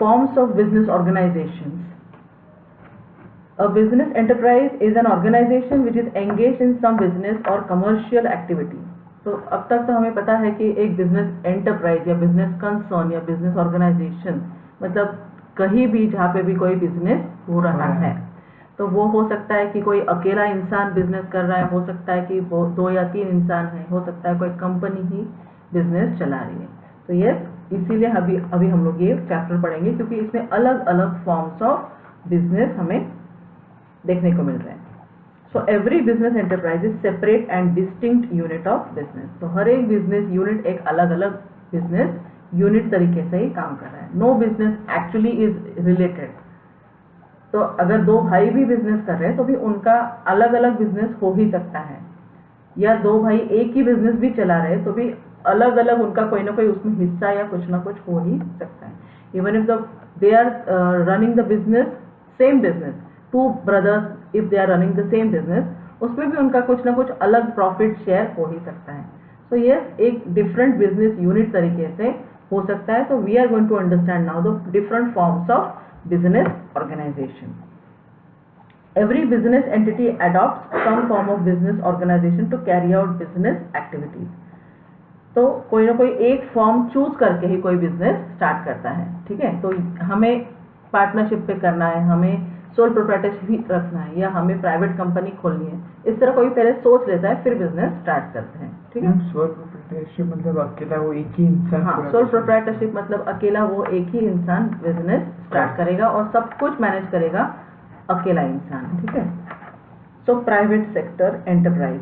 forms of business organizations. A business enterprise is an organization which is engaged in some business or commercial activity. तो अब तक तो हमें पता है कि एक बिजनेस एंटरप्राइज या बिजनेस कंसर्न या बिजनेस ऑर्गेनाइजेशन मतलब कहीं भी जहाँ पे भी कोई बिजनेस हो रहा है, तो वो हो सकता है कि कोई अकेला इंसान बिजनेस कर रहा है, हो सकता है कि वो 2 या 3 इंसान है, हो सकता है कोई कंपनी ही बिजनेस चला रही है। तो यस, इसीलिए अभी हम लोग ये चैप्टर पढ़ेंगे क्योंकि इसमें अलग अलग फॉर्म्स ऑफ बिजनेस हमें देखने को मिल रहे हैं। So every business enterprise is separate and distinct unit of business. तो हर एक बिजनेस यूनिट एक अलग अलग बिजनेस यूनिट तरीके से ही काम कर रहा है। No business actually is related. तो अगर 2 भाई भी बिजनेस कर रहे हैं तो भी उनका अलग अलग बिजनेस हो ही सकता है, या 2 भाई एक ही बिजनेस भी चला रहे तो भी अलग अलग उनका कोई ना कोई उसमें हिस्सा या कुछ ना कुछ हो ही सकता है। Even if they are running the business, same business, 2 brothers if they are running the same business, उसमें भी उनका कुछ ना कुछ अलग प्रॉफिट शेयर हो ही सकता है। सो यस, एक डिफरेंट बिजनेस यूनिट तरीके से हो सकता है। तो we are going to understand now the different forms of business organization. Every business entity adopts some form of business organization to carry out business activities. तो कोई ना कोई एक फॉर्म चूज करके ही कोई बिजनेस स्टार्ट करता है, ठीक है। तो हमें पार्टनरशिप पे करना है, हमें सोल प्रोप्राइटरशिप रखना है, या हमें प्राइवेट कंपनी खोलनी है, इस तरह कोई पहले सोच लेता है फिर बिजनेस स्टार्ट करते हैं, ठीक है। सोल प्रोप्राइटरशिप मतलब अकेला वो एक ही इंसान। हाँ, सोल प्रोप्राइटरशिप मतलब अकेला वो एक ही इंसान बिजनेस स्टार्ट करेगा और सब कुछ मैनेज करेगा अकेला इंसान, ठीक है। So private sector enterprise,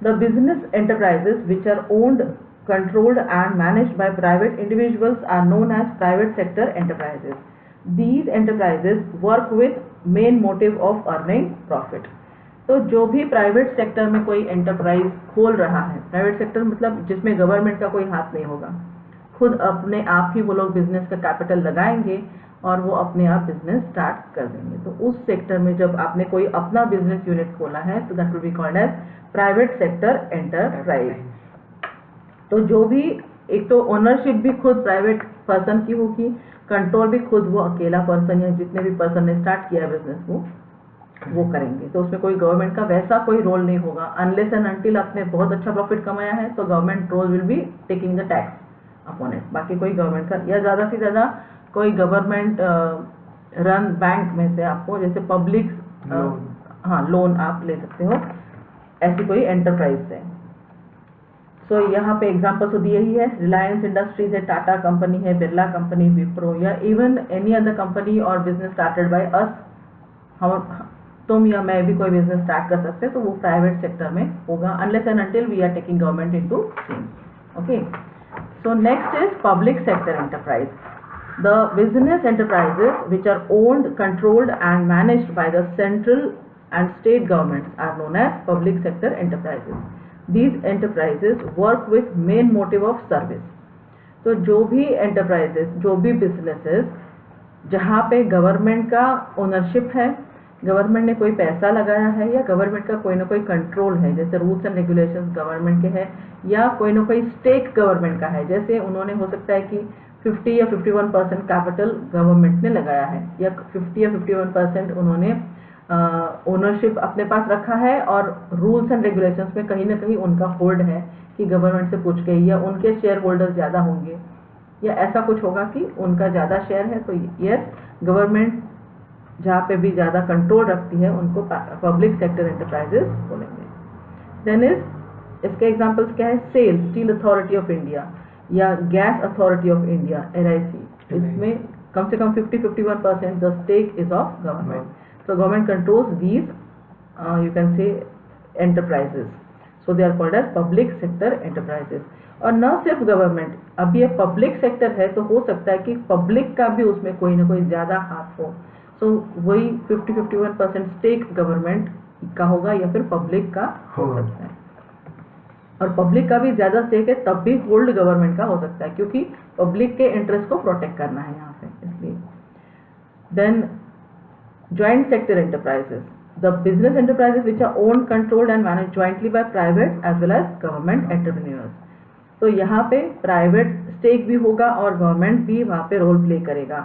the business enterprises which are owned, controlled and managed by private individuals are known as private sector enterprises. These enterprises work with main motive of earning profit. तो जो भी private sector में कोई enterprise खोल रहा है, private sector मतलब जिसमें गवर्नमेंट का कोई हाथ नहीं होगा, खुद अपने आप ही वो लोग बिजनेस का कैपिटल लगाएंगे और वो अपने आप बिजनेस स्टार्ट कर देंगे। तो उस सेक्टर में जब आपने कोई अपना बिजनेस यूनिट खोला है तो that will be called as private sector enterprise. तो जो भी, एक तो ओनरशिप भी खुद प्राइवेट पर्सन की होगी, कंट्रोल भी खुद वो अकेला पर्सन या जितने भी पर्सन ने स्टार्ट किया है बिजनेस वो करेंगे। तो उसमें कोई गवर्नमेंट का वैसा कोई रोल नहीं होगा, अनलेस एंड अनटिल आपने बहुत अच्छा प्रॉफिट कमाया है तो government role will be taking the tax upon it. बाकी कोई गवर्नमेंट का, या ज़्यादा से ज़्यादा कोई गवर्नमेंट रन बैंक में से आपको जैसे पब्लिक लोन आप ले सकते हो, ऐसी कोई एंटरप्राइज से। सो यहाँ पे एग्जाम्पल तो दिए ही है, रिलायंस इंडस्ट्रीज है, टाटा कंपनी है, बिरला कंपनी, विप्रो, या इवन एनी अदर कंपनी और बिजनेस स्टार्टेड बाय अस। तुम या मैं भी कोई बिजनेस स्टार्ट कर सकते हैं तो वो प्राइवेट सेक्टर में होगा, unless and until we are taking government into scene. Okay, so next is public sector enterprise. The business enterprises which are owned, controlled and managed by the central and state governments are known as public sector enterprises. These enterprises work with main motive of service. तो जो भी enterprises, जो भी businesses जहाँ पे government का ownership है, government ने कोई पैसा लगाया है, या गवर्नमेंट का कोई ना कोई कंट्रोल है, जैसे रूल्स एंड रेगुलेशंस गवर्नमेंट के हैं, या कोई ना कोई स्टेक गवर्नमेंट का है, जैसे उन्होंने हो सकता है कि 50 या 51% कैपिटल गवर्नमेंट ने लगाया है, या 50 या 51% उन्होंने ओनरशिप अपने पास रखा है और रूल्स एंड रेगुलेशंस में कहीं ना कहीं उनका होल्ड है कि गवर्नमेंट से पूछ के, या उनके शेयर होल्डर ज़्यादा होंगे, या ऐसा कुछ होगा कि उनका ज़्यादा शेयर है। तो यस, गवर्नमेंट जहाँ पे भी ज़्यादा कंट्रोल रखती है उनको पब्लिक सेक्टर एंटरप्राइजेस बोलेंगे। देन इज इसके एग्जांपल्स क्या है, SAIL, steel authority of India या gas authority of India LIC, इसमें कम से कम 50-51% the stake is of government. So government controls these, you can say enterprises. So they are called as public sector enterprises. और न सिर्फ government, अब ये पब्लिक सेक्टर है तो हो सकता है कि पब्लिक का भी उसमें कोई ना कोई ज़्यादा हाथ हो। सो वही 50-51% स्टेक गवर्नमेंट का होगा या फिर पब्लिक का हो सकता है। और पब्लिक का भी ज़्यादा स्टेक है तब भी होल्ड गवर्नमेंट का हो सकता है, क्योंकि पब्लिक के इंटरेस्ट को प्रोटेक्ट करना है यहाँ पे, इसलिए। Then joint sector enterprises, the business enterprises which are owned, controlled and managed jointly by private as well as government entrepreneurs. तो यहाँ पे प्राइवेट स्टेक भी होगा और गवर्नमेंट भी वहाँ पे रोल प्ले करेगा।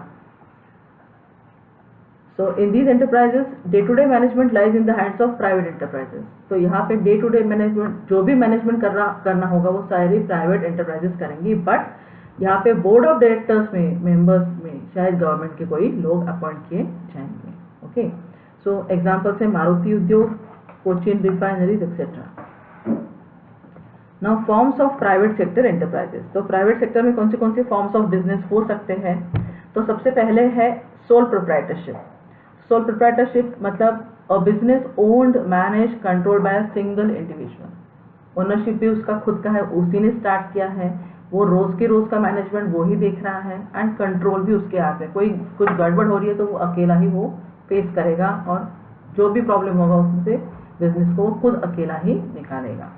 So in these enterprises, day-to-day management lies in the hands of private enterprises. तो यहाँ पे day-to-day management जो भी management करना होगा वो सारी private enterprises करेंगी, but यहाँ पे board of directors में members में शायद government के कोई लोग appoint किए जाएंगे. Okay, so examples है मारुति उद्योग, Cochin refineries etc. Now forms of private sector enterprises. तो private sector में कौन से forms of business हो सकते हैं? तो सबसे पहले है sole proprietorship. Sole proprietorship मतलब a business owned, managed, controlled by a single individual. Ownership भी उसका खुद का है, उसी ने स्टार्ट किया है, वो रोज के रोज का मैनेजमेंट वो ही देख रहा है एंड कंट्रोल भी उसके हाथ में. कोई कुछ गड़बड़ हो रही है तो वो अकेला ही वो फेस करेगा और जो भी प्रॉब्लम होगा उससे बिजनेस को वो खुद अकेला ही निकालेगा.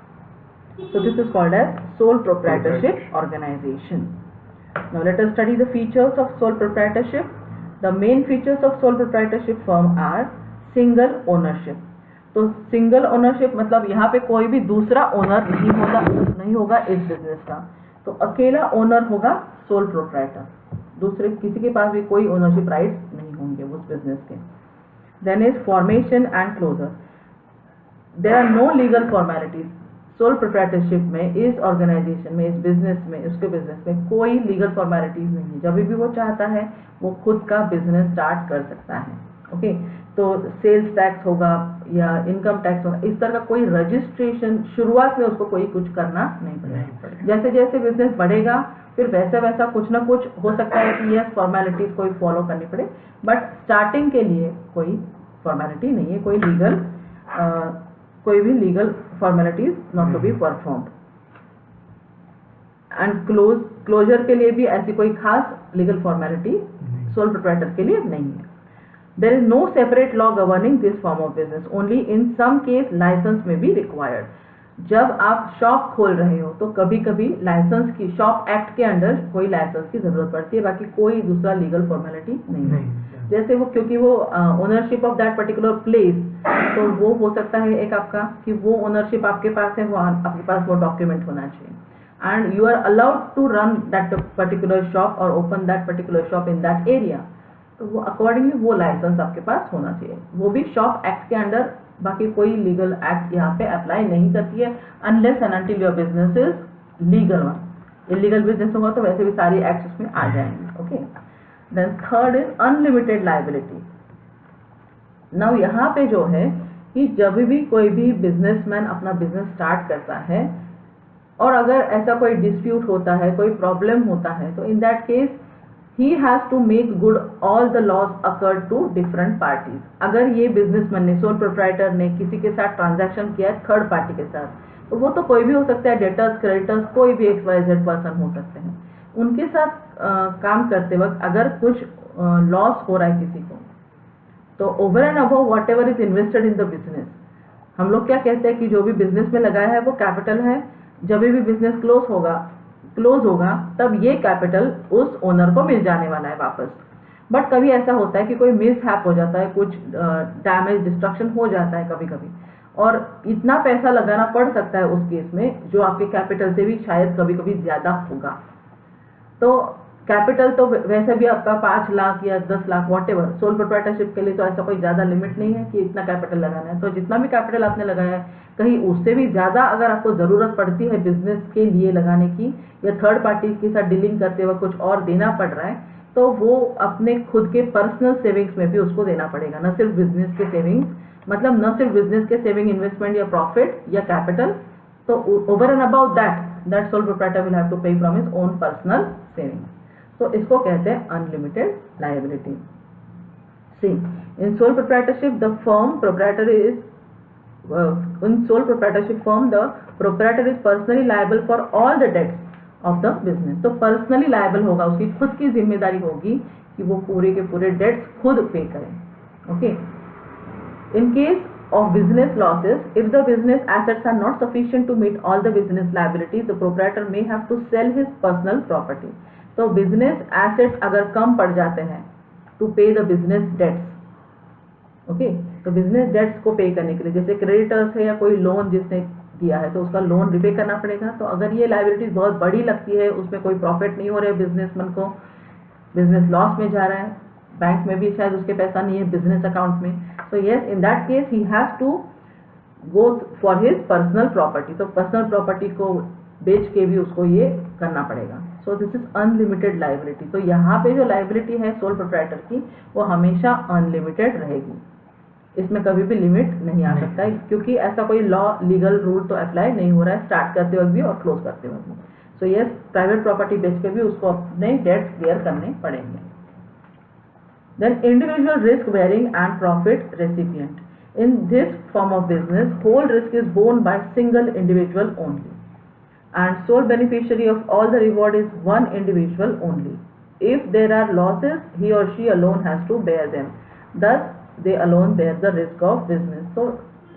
So this is called as sole proprietorship organization. Now let us study the features of sole proprietorship. The main features of sole proprietorship firm are single ownership. तो सिंगल ओनरशिप मतलब यहाँ पे कोई भी दूसरा ओनर नहीं होगा इस बिजनेस का. तो अकेला ओनर होगा सोल प्रोप्राइटर, दूसरे किसी के पास भी कोई ओनरशिप राइट्स नहीं होंगे उस बिजनेस के. Then is formation and closure. There are no legal formalities. Sole proprietorship में, इस ऑर्गेनाइजेशन में, इस बिजनेस में, उसके बिजनेस में कोई लीगल फॉर्मेलिटीज नहीं है. जब भी वो चाहता है वो खुद का बिजनेस स्टार्ट कर सकता है. ओके, तो सेल्स टैक्स होगा या इनकम टैक्स होगा, इस तरह का कोई रजिस्ट्रेशन शुरुआत में उसको कोई कुछ करना नहीं पड़ेगा. जैसे जैसे बिजनेस बढ़ेगा फिर वैसा वैसा कुछ ना कुछ हो सकता है कि यस फॉर्मेलिटीज कोई फॉलो करनी पड़े, बट स्टार्टिंग के लिए कोई फॉर्मेलिटी नहीं है, कोई भी legal formalities not to be performed. And closure के लिए भी ऐसी कोई खास लीगल फॉर्मेलिटी सोल प्रोप्राइटर के लिए नहीं है. There is no separate law governing this form of business. Only in some case license may be required. जब आप शॉप खोल रहे हो तो कभी कभी लाइसेंस की, शॉप एक्ट के अंडर कोई लाइसेंस की जरूरत पड़ती है, बाकी कोई दूसरा लीगल फॉर्मेलिटी नहीं है. जैसे वो क्योंकि वो ownership of that particular place, तो वो हो सकता है एक आपका कि वो ओनरशिप आपके पास है, वो आपके पास वो डॉक्यूमेंट होना चाहिए and you are allowed to run that particular shop और open that particular shop in that area. तो वो अकॉर्डिंगली वो लाइसेंस आपके पास होना चाहिए, वो भी शॉप एक्ट के अंडर. बाकी कोई लीगल एक्ट यहाँ पे अप्लाई नहीं करती है unless and until your business is legal one. Illegal business होगा तो वैसे भी सारी एक्ट उसमें आ जाएंगे. Okay, then third is unlimited liability. Now यहाँ पे जो है कि जब भी कोई भी बिजनेसमैन अपना बिजनेस स्टार्ट करता है और अगर ऐसा कोई डिस्प्यूट होता है, कोई प्रॉब्लम होता है, तो इन that case he has to make good all the laws occurred to different parties. अगर ये बिजनेसमैन ने, सोल प्रोप्राइटर ने किसी के साथ ट्रांजैक्शन किया है थर्ड पार्टी के साथ, तो वो तो कोई भी हो सकता है, डेटर्स, क्रेडिटर्स, कोई भी XYZ पर्सन हो सकते हैं. उनके साथ काम करते वक्त अगर कुछ लॉस हो रहा है किसी को, तो over and above what ever is invested in the business, हम लोग क्या कहते हैं कि जो भी बिजनेस में लगाया है वो कैपिटल है. जब भी बिजनेस क्लोज होगा तब ये कैपिटल उस ओनर को मिल जाने वाला है वापस. बट कभी ऐसा होता है कि कोई मिसहैप हो जाता है, कुछ डैमेज, डिस्ट्रक्शन हो जाता है कभी कभी, और इतना पैसा लगाना पड़ सकता है उस केस में जो आपके कैपिटल से भी शायद कभी कभी ज्यादा होगा. तो कैपिटल तो वैसे भी आपका 5 लाख या 10 lakh what ever, sole proprietorship के लिए तो ऐसा कोई ज्यादा लिमिट नहीं है कि इतना कैपिटल लगाना है. तो जितना भी कैपिटल आपने लगाया है, कहीं उससे भी ज्यादा अगर आपको जरूरत पड़ती है बिजनेस के लिए लगाने की, या थर्ड पार्टी के साथ डीलिंग करते वक्त कुछ और देना पड़ रहा है, तो वो अपने खुद के पर्सनल सेविंग्स में भी उसको देना पड़ेगा, न सिर्फ बिजनेस के सेविंग्स, मतलब न सिर्फ बिजनेस के सेविंग, इन्वेस्टमेंट या प्रॉफिट या कैपिटल. तो over and about that sole proprietor will have to pay from his own personal savings. तो इसको कहते हैं unlimited liability. See, in sole proprietorship the firm proprietor is in sole proprietorship firm the proprietor is personally liable for all the debts of the business. तो personally liable होगा, उसकी खुद की जिम्मेदारी होगी कि वो पूरे के पूरे डेट्स खुद पे करें. Okay, in case of business losses, if the business assets are not sufficient to meet all the business liabilities, the proprietor may have to sell his personal property. तो business assets अगर कम पड़ जाते हैं to pay the business debts, okay, तो business dates को पे करने के लिए, जैसे क्रेडिटर्स है या कोई लोन जिसने दिया है तो उसका लोन रिपे करना पड़ेगा. तो अगर ये लायबिलिटीज बहुत बड़ी लगती है, उसमें कोई प्रॉफिट नहीं हो रहा है, बिजनेसमैन को बिजनेस लॉस में जा रहा है, बैंक में भी शायद उसके पैसा नहीं है, बिजनेस अकाउंट में. So yes, in that case he has to go for his personal property. तो पर्सनल प्रॉपर्टी को बेच के भी उसको ये करना पड़ेगा. So this is unlimited liability. तो यहाँ पे जो लाइबिलिटी है सोल प्रोप्राइटर की वो हमेशा अनलिमिटेड रहेगी. इसमें कभी भी लिमिट नहीं आ सकता है, क्योंकि ऐसा कोई लॉ लीगल रूल तो अप्लाई नहीं हो रहा है स्टार्ट करते वक्त भी और क्लोज करते वक्त भी. सो यस, प्राइवेट प्रॉपर्टी बेच के भी उसको अपने डेट्स क्लियर करने पड़ेंगे. Then individual risk bearing and profit recipient. In this form of business, whole risk is borne by single individual only, and sole beneficiary of all the reward is one individual only. If there are losses, he or she alone has to bear them. Thus, they alone bear the risk of business. तो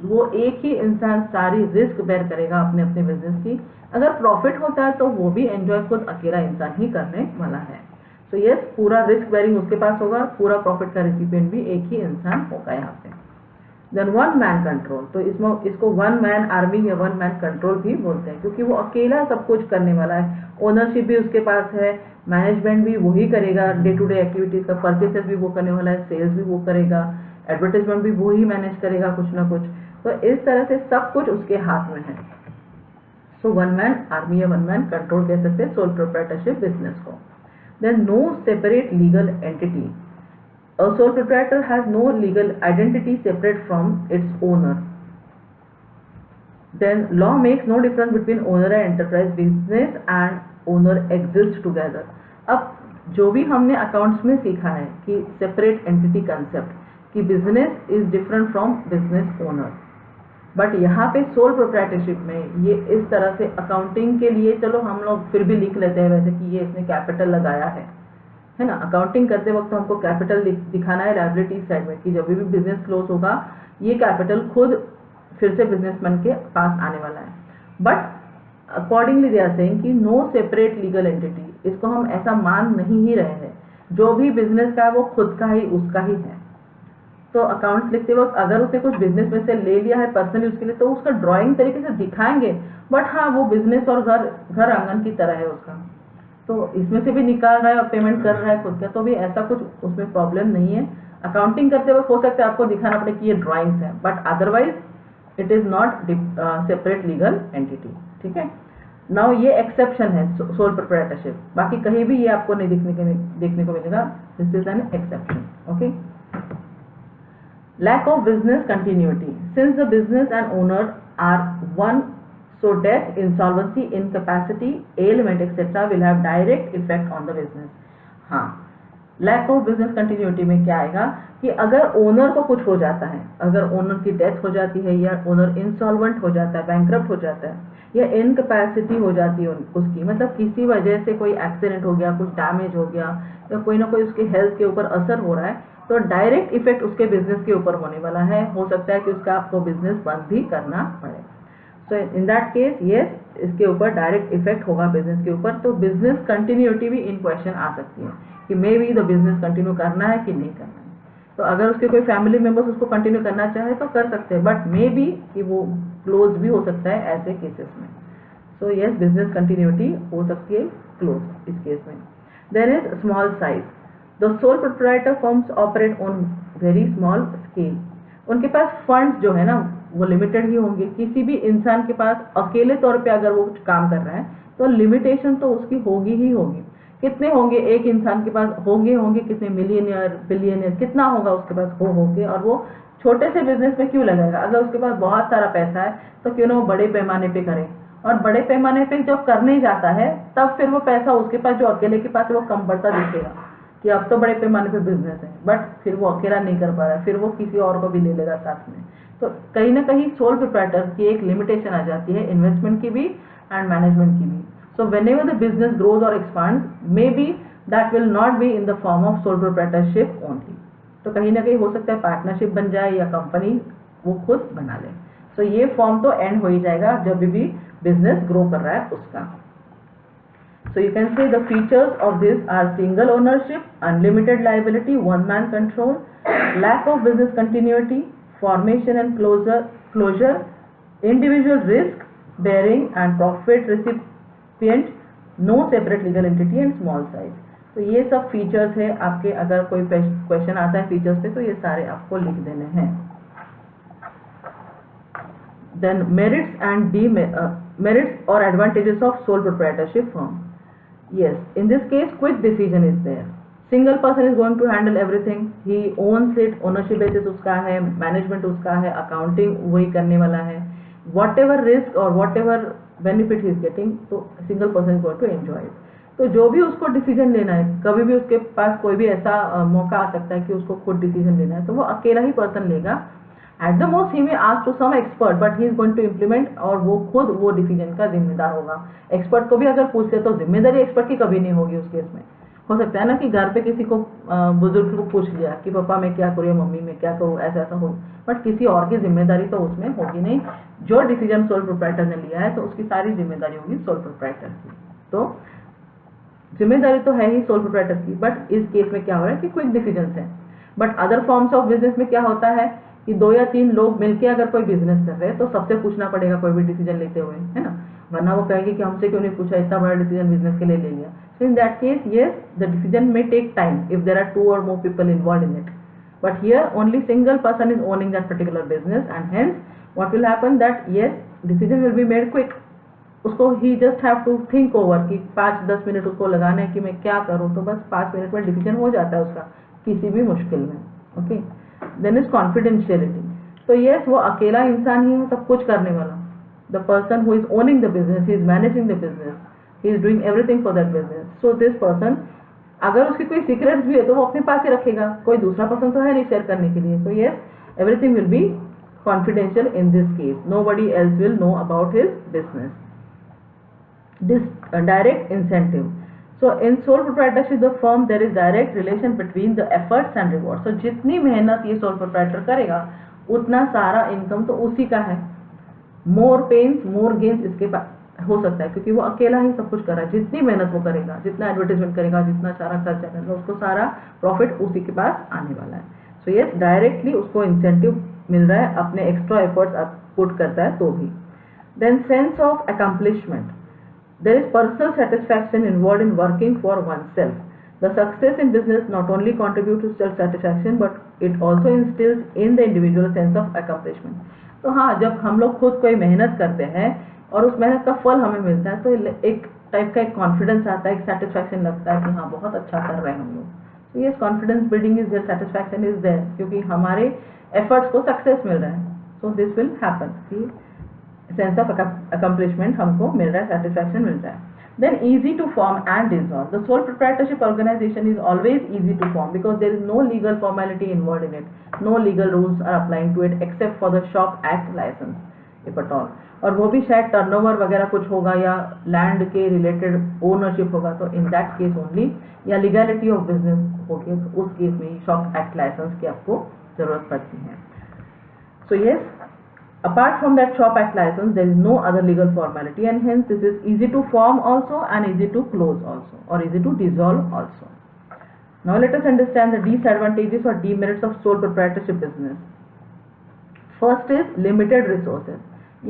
वो एक ही इंसान सारी risk bear करेगा अपने अपने business की. अगर प्रॉफिट होता है तो वो भी एंजॉय खुद अकेला इंसान ही करने वाला है. सो यस, पूरा रिस्क बेयरिंग उसके पास होगा, पूरा प्रॉफिट का रिसिपिएंट भी एक ही इंसान होगा यहाँ पे. Then one man control. तो इसको वन मैन आर्मी या वन मैन कंट्रोल भी बोलते हैं, क्योंकि वो अकेला सब कुछ करने वाला है. ओनरशिप भी उसके पास है, मैनेजमेंट भी वही करेगा, डे टू डे एक्टिविटीज का परचेसेस भी वो करने वाला है, सेल्स भी वो करेगा, एडवर्टाइजमेंट भी वो ही मैनेज करेगा कुछ ना कुछ. तो इस तरह से सब कुछ उसके हाथ में है. सो वन मैन आर्मी या वन मैन कंट्रोल कह सकते हैं सोल प्रोप्राइटरशिप बिजनेस को. Then no separate legal entity. A sole proprietor has no legal identity separate from its owner. Then law makes no difference between owner and enterprise. Business and owner exist together. अब जो भी हमने accounts में सीखा है कि separate entity concept कि business is different from business owner, but यहाँ पे सोल प्रोप्राइटरशिप में ये इस तरह से अकाउंटिंग के लिए चलो हम लोग फिर भी लिख लेते हैं वैसे कि ये इसने कैपिटल लगाया है ना. अकाउंटिंग करते वक्त तो हमको कैपिटल दिखाना है लायबिलिटी साइड में कि जब भी बिजनेस क्लोज होगा ये कैपिटल खुद फिर से बिजनेसमैन के पास आने वाला है. But accordingly they are saying कि नो सेपरेट लीगल एंटिटी. इसको हम ऐसा मान नहीं ही रहे हैं. जो भी बिजनेस का है वो खुद का ही उसका ही है. तो अकाउंट्स लिखते वक्त अगर उसने कुछ बिजनेस में से ले लिया है पर्सनली उसके लिए तो उसका ड्राइंग तरीके से दिखाएंगे, बट हाँ वो बिजनेस और घर आंगन की तरह है उसका. तो इसमें से भी निकाल रहा है और पेमेंट कर रहा है खुद का, तो भी ऐसा कुछ उसमें प्रॉब्लम नहीं है. अकाउंटिंग करते वक्त हो सकता है आपको दिखाना पड़े कि ये ड्राइंग्स है, but otherwise it is not separate legal entity. ठीक है. नाउ ये एक्सेप्शन है सोल प्रोप्राइटरशिप, बाकी कहीं भी ये आपको नहीं देखने को मिलेगा. This is an exception. Okay. Lack of business continuity. Since the business and owner are one, so death, insolvency, incapacity, ailment etc. will have direct effect on the business. हाँ, लैक ऑफ बिजनेस कंटिन्यूटी में क्या आएगा कि अगर owner को कुछ हो जाता है, अगर ओनर की डेथ हो जाती है या ओनर इंसॉल्वेंट हो जाता है, बैंकरप्ट हो जाता है या इनकैपेसिटी हो जाती है उसकी, मतलब किसी वजह से कोई एक्सीडेंट हो गया, कुछ डैमेज हो गया या कोई ना कोई उसके हेल्थ के ऊपर असर हो रहा है, तो डायरेक्ट इफेक्ट उसके बिजनेस के ऊपर होने वाला है. हो सकता है कि उसका आपको बिजनेस बंद भी करना पड़े. सो इन दैट केस यस, इसके ऊपर डायरेक्ट इफेक्ट होगा बिजनेस के ऊपर. तो बिजनेस कंटिन्यूटी भी इन क्वेश्चन आ सकती है कि may be the business continue करना है कि नहीं करना है. तो अगर उसके कोई फैमिली मेंबर्स उसको कंटिन्यू करना चाहे तो कर सकते हैं, बट मे बी कि वो क्लोज भी हो सकता है ऐसे केसेस में. सो यस, बिजनेस कंटिन्यूटी हो सकती है क्लोज इस केस में. There is small size. The sole proprietor firms operate on very small scale. उनके पास फंड्स जो है ना वो लिमिटेड ही होंगे. किसी भी इंसान के पास अकेले तौर पे अगर वो कुछ काम कर रहा है तो लिमिटेशन तो उसकी होगी ही होगी. कितने होंगे एक इंसान के पास, होंगे कितने मिलियनियर बिलियनियर, कितना होगा उसके पास होंगे. और वो छोटे से बिजनेस में क्यों लगाएगा? अगर उसके पास बहुत सारा पैसा है तो क्यों ना वो बड़े पैमाने पे करे. और बड़े पैमाने पे जब करने जाता है तब फिर वो पैसा उसके पास जो अकेले के पास है वो कम बढ़ता दिखेगा कि अब तो बड़े पैमाने पे बिजनेस है, बट फिर वो अकेला नहीं कर पा रहा है, फिर वो किसी और को भी ले लेगा साथ में. तो कहीं ना कहीं सोल प्रोप्राइटर की एक लिमिटेशन आ जाती है, इन्वेस्टमेंट की भी एंड मैनेजमेंट की भी. So whenever the business grows और expands, may be that will not be in the form of sole proprietorship only. तो कहीं ना कहीं हो सकता है पार्टनरशिप बन जाए या कंपनी वो खुद बना ले. सो ये फॉर्म तो एंड हो ही जाएगा जब भी बिजनेस ग्रो कर रहा है उसका. So you can say the features of this are single ownership, unlimited liability, one-man control, lack of business continuity, formation and closure, individual risk bearing and profit recipient, no separate legal entity and small size. तो ये सब features है आपके, अगर कोई question आता है features पे तो ये सारे आपको लिख देने हैं। देन मेरिट्स एंड मेरिट्स और advantages of sole proprietorship firm. Yes, in this case, quick decision is there. Single person is going to handle everything. He owns it. Ownership basis उसका है, management उसका है, accounting वही करने वाला है. Whatever risk or whatever benefit he is getting, तो single person is going to enjoy it. तो जो भी उसको डिसीजन लेना है, कभी भी उसके पास कोई भी ऐसा मौका आ सकता है कि उसको खुद डिसीजन लेना है, तो वो अकेला ही पर्सन लेगा. At the most he may ask to some expert, but he is going to implement, और वो खुद वो डिसीजन का जिम्मेदार होगा. एक्सपर्ट को भी अगर पूछ ले तो जिम्मेदारी एक्सपर्ट की कभी नहीं होगी उस केस में. हो सकता है ना कि घर पे किसी को बुजुर्ग को पूछ लिया कि पापा मैं क्या करूँ, मम्मी मैं क्या करूँ, ऐसा ऐसा हो, बट किसी और की जिम्मेदारी तो उसमें होगी नहीं. जो डिसीजन सोल प्रोप्राइटर ने लिया है तो उसकी सारी जिम्मेदारी होगी सोल प्रोप्राइटर की. तो जिम्मेदारी तो है ही सोल प्रोप्राइटर की, बट इस केस में क्या हो रहा है कि क्विक डिसीजन है. But other forms of business में क्या होता है कि 2 या 3 लोग मिलके अगर कोई बिजनेस कर रहे हैं तो सबसे पूछना पड़ेगा कोई भी डिसीजन लेते हुए, है ना, वरना वो कहेंगे कि हमसे क्यों नहीं पूछा, इतना बड़ा डिसीजन बिजनेस के लिए ले लिया. So in that case yes, the decision may take time if there are 2 or more people involved in it, but here only single person is owning that particular business, and hence what will happen that yes, decision will be made quick. उसको ही just have to think over कि 5-10 minute उसको लगाना है कि मैं क्या करूँ, तो बस 5 मिनट में डिसीजन हो जाता है उसका किसी भी मुश्किल में. Okay, then is confidentiality. तो यस, वो अकेला इंसान ही है सब कुछ करने वाला. The person who is owning the business, he is managing the business, he is doing everything for that business. So this person, अगर उसकी कोई सीक्रेट्स भी है तो वो अपने पास ही रखेगा, कोई दूसरा पर्सन तो है नहीं शेयर करने के लिए. So yes, everything will be confidential in this case. Nobody else will know about his business. This direct incentive. So in sole proprietorship the firm, there is direct relation between the efforts and rewards. So जितनी मेहनत ये sole proprietor करेगा उतना सारा income तो उसी का है. More pains, more gains इसके पास हो सकता है क्योंकि वो अकेला ही सब कुछ कर रहा है. जितनी मेहनत वो करेगा, जितना एडवर्टाइजमेंट करेगा, जितना सारा खर्चा करेगा, उसको सारा प्रॉफिट उसी के पास आने वाला है. सो यस, डायरेक्टली उसको इंसेंटिव मिल रहा है, अपने एक्स्ट्रा एफर्ट्स पुट करता है तो भी. Then sense of accomplishment. There is personal satisfaction involved in working for oneself. The success in business not only contributes to self-satisfaction, but it also instills in the individual a sense of accomplishment. तो हाँ, जब हम लोग खुद कोई मेहनत करते हैं और उस मेहनत का फल हमें मिलता है तो एक टाइप का एक कॉन्फिडेंस आता है, एक सेटिस्फैक्शन लगता है कि हाँ बहुत अच्छा कर रहे हैं हम लोग. तो ये confidence building is there, satisfaction is there, क्योंकि हमारे एफर्ट्स को सक्सेस मिल रहा है. So this will happen, sense of accomplishment हमको मिल रहा है, सेटिस्फैक्शन मिल रहा है. Then easy to form and dissolve. The sole proprietorship organisation is always easy to form because there is no legal formality involve in it. No legal rules are applying to it except for the shop act licence if at all. और वो भी शायद turnover वगैरह कुछ होगा या land के related ownership होगा, तो इन दैट केस ओनली, या लीगैलिटी ऑफ बिजनेस होगी तो उस केस में शॉप एक्ट लाइसेंस की आपको जरूरत पड़ती है. So yes, apart from that shop act license there is no other legal formality, and hence this is easy to form also and easy to close also, or easy to dissolve also. Now let us understand the disadvantages or demerits of sole proprietorship business. First is limited resources.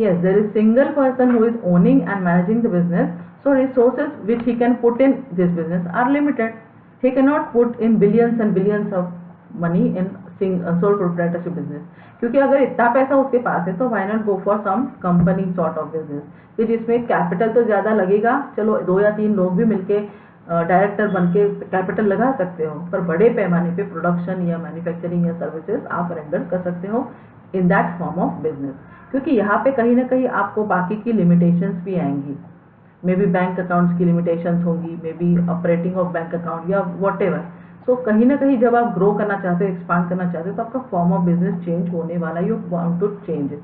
Yes, there is single person who is owning and managing the business, so resources which he can put in this business are limited. He cannot put in billions and billions of money in sole proprietorship business, क्योंकि अगर इतना पैसा उसके पास है तो why not go for some company sort of business कि जिसमें कैपिटल तो ज़्यादा लगेगा. चलो 2 या 3 लोग भी मिलके डायरेक्टर बन के कैपिटल लगा सकते हो, पर बड़े पैमाने पे प्रोडक्शन या मैन्युफैक्चरिंग या सर्विसेज आप रेंडर कर सकते हो in that form of business. क्योंकि यहाँ पे कहीं ना कहीं आपको बाकी की लिमिटेशंस भी आएंगी. मे बी बैंक अकाउंट्स की लिमिटेशंस होंगी, may be operating of bank account या वॉट एवर. तो कहीं ना कहीं जब आप ग्रो करना चाहते हो, एक्सपांड करना चाहते हो, तो आपका फॉर्म ऑफ बिजनेस चेंज होने वाला, you want to change it.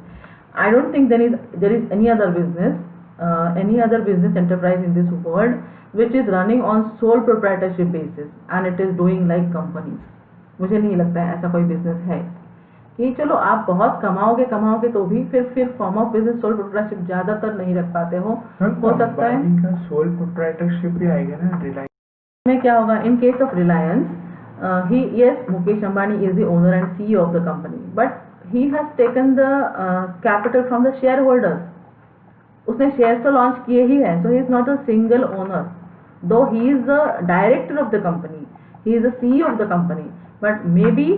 I don't think there is any other business enterprise in this world which is running on sole proprietorship basis and it is doing like companies. मुझे नहीं लगता है ऐसा कोई business है कि चलो आप बहुत कमाओगे तो भी फिर form of business sole proprietorship ज्यादातर नहीं रख पाते हो सकता है. सोल प्रोप्राइटरशिप भी आएगा ना रिलायंस में. क्या होगा इन case of Reliance? yes, Mukesh Ambani is the owner and CEO of the company, but he has taken the capital from the shareholders. उसने शेयर तो लॉन्च किए ही है, so he is not a single owner. दो he is the director of the company, he is the CEO of the company, but may be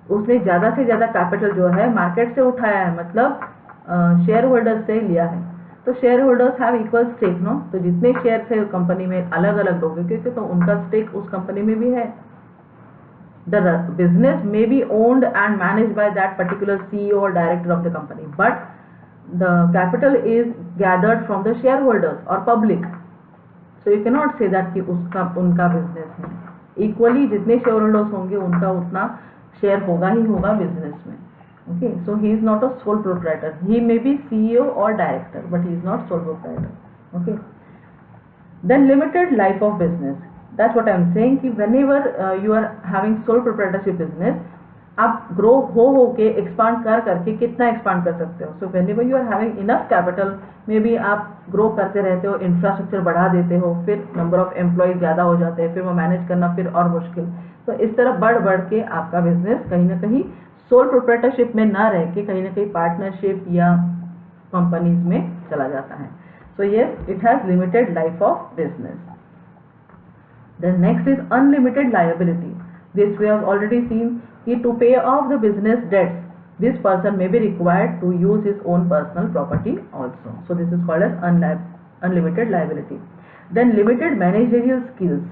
उसने ज़्यादा से ज़्यादा capital जो है मार्केट से उठाया है, मतलब शेयर होल्डर्स से लिया है। तो shareholders have equal stake no, तो जितने शेयर थे कंपनी में अलग अलग लोगों के, तो उनका स्टेक उस कंपनी में भी है। The business may be owned and manage by that particular CEO और director of the company, but the capital is gathered from the share holders और public. So you cannot say that कि उसका उनका business है। Equally जितने share holders होंगे उनका उतना शेयर होगा ही होगा बिजनेस में। Okay, so he is not a sole proprietor. He may be CEO or director, but he is not sole proprietor. Okay. Then limited life of business. That's what I am saying कि whenever you are having sole proprietorship business, आप grow हो के expand करके कितना expand कर सकते हो. So whenever you are having enough capital, maybe आप grow करते रहते हो, infrastructure बढ़ा देते हो, फिर number of employees ज़्यादा हो जाते हैं, फिर वो manage करना फिर और मुश्किल. तो इस तरह बढ़ के आपका business कहीं ना कहीं सोल प्रोप्राइटरशिप में ना रह के कहीं ना कहीं पार्टनरशिप या कंपनीज में चला जाता है। So yes, it has limited life of business. Then next is unlimited liability. This we have already seen कि to pay off the business debts this person may be required to use his own personal property also. So this is called as unlimited liability. Then limited managerial skills.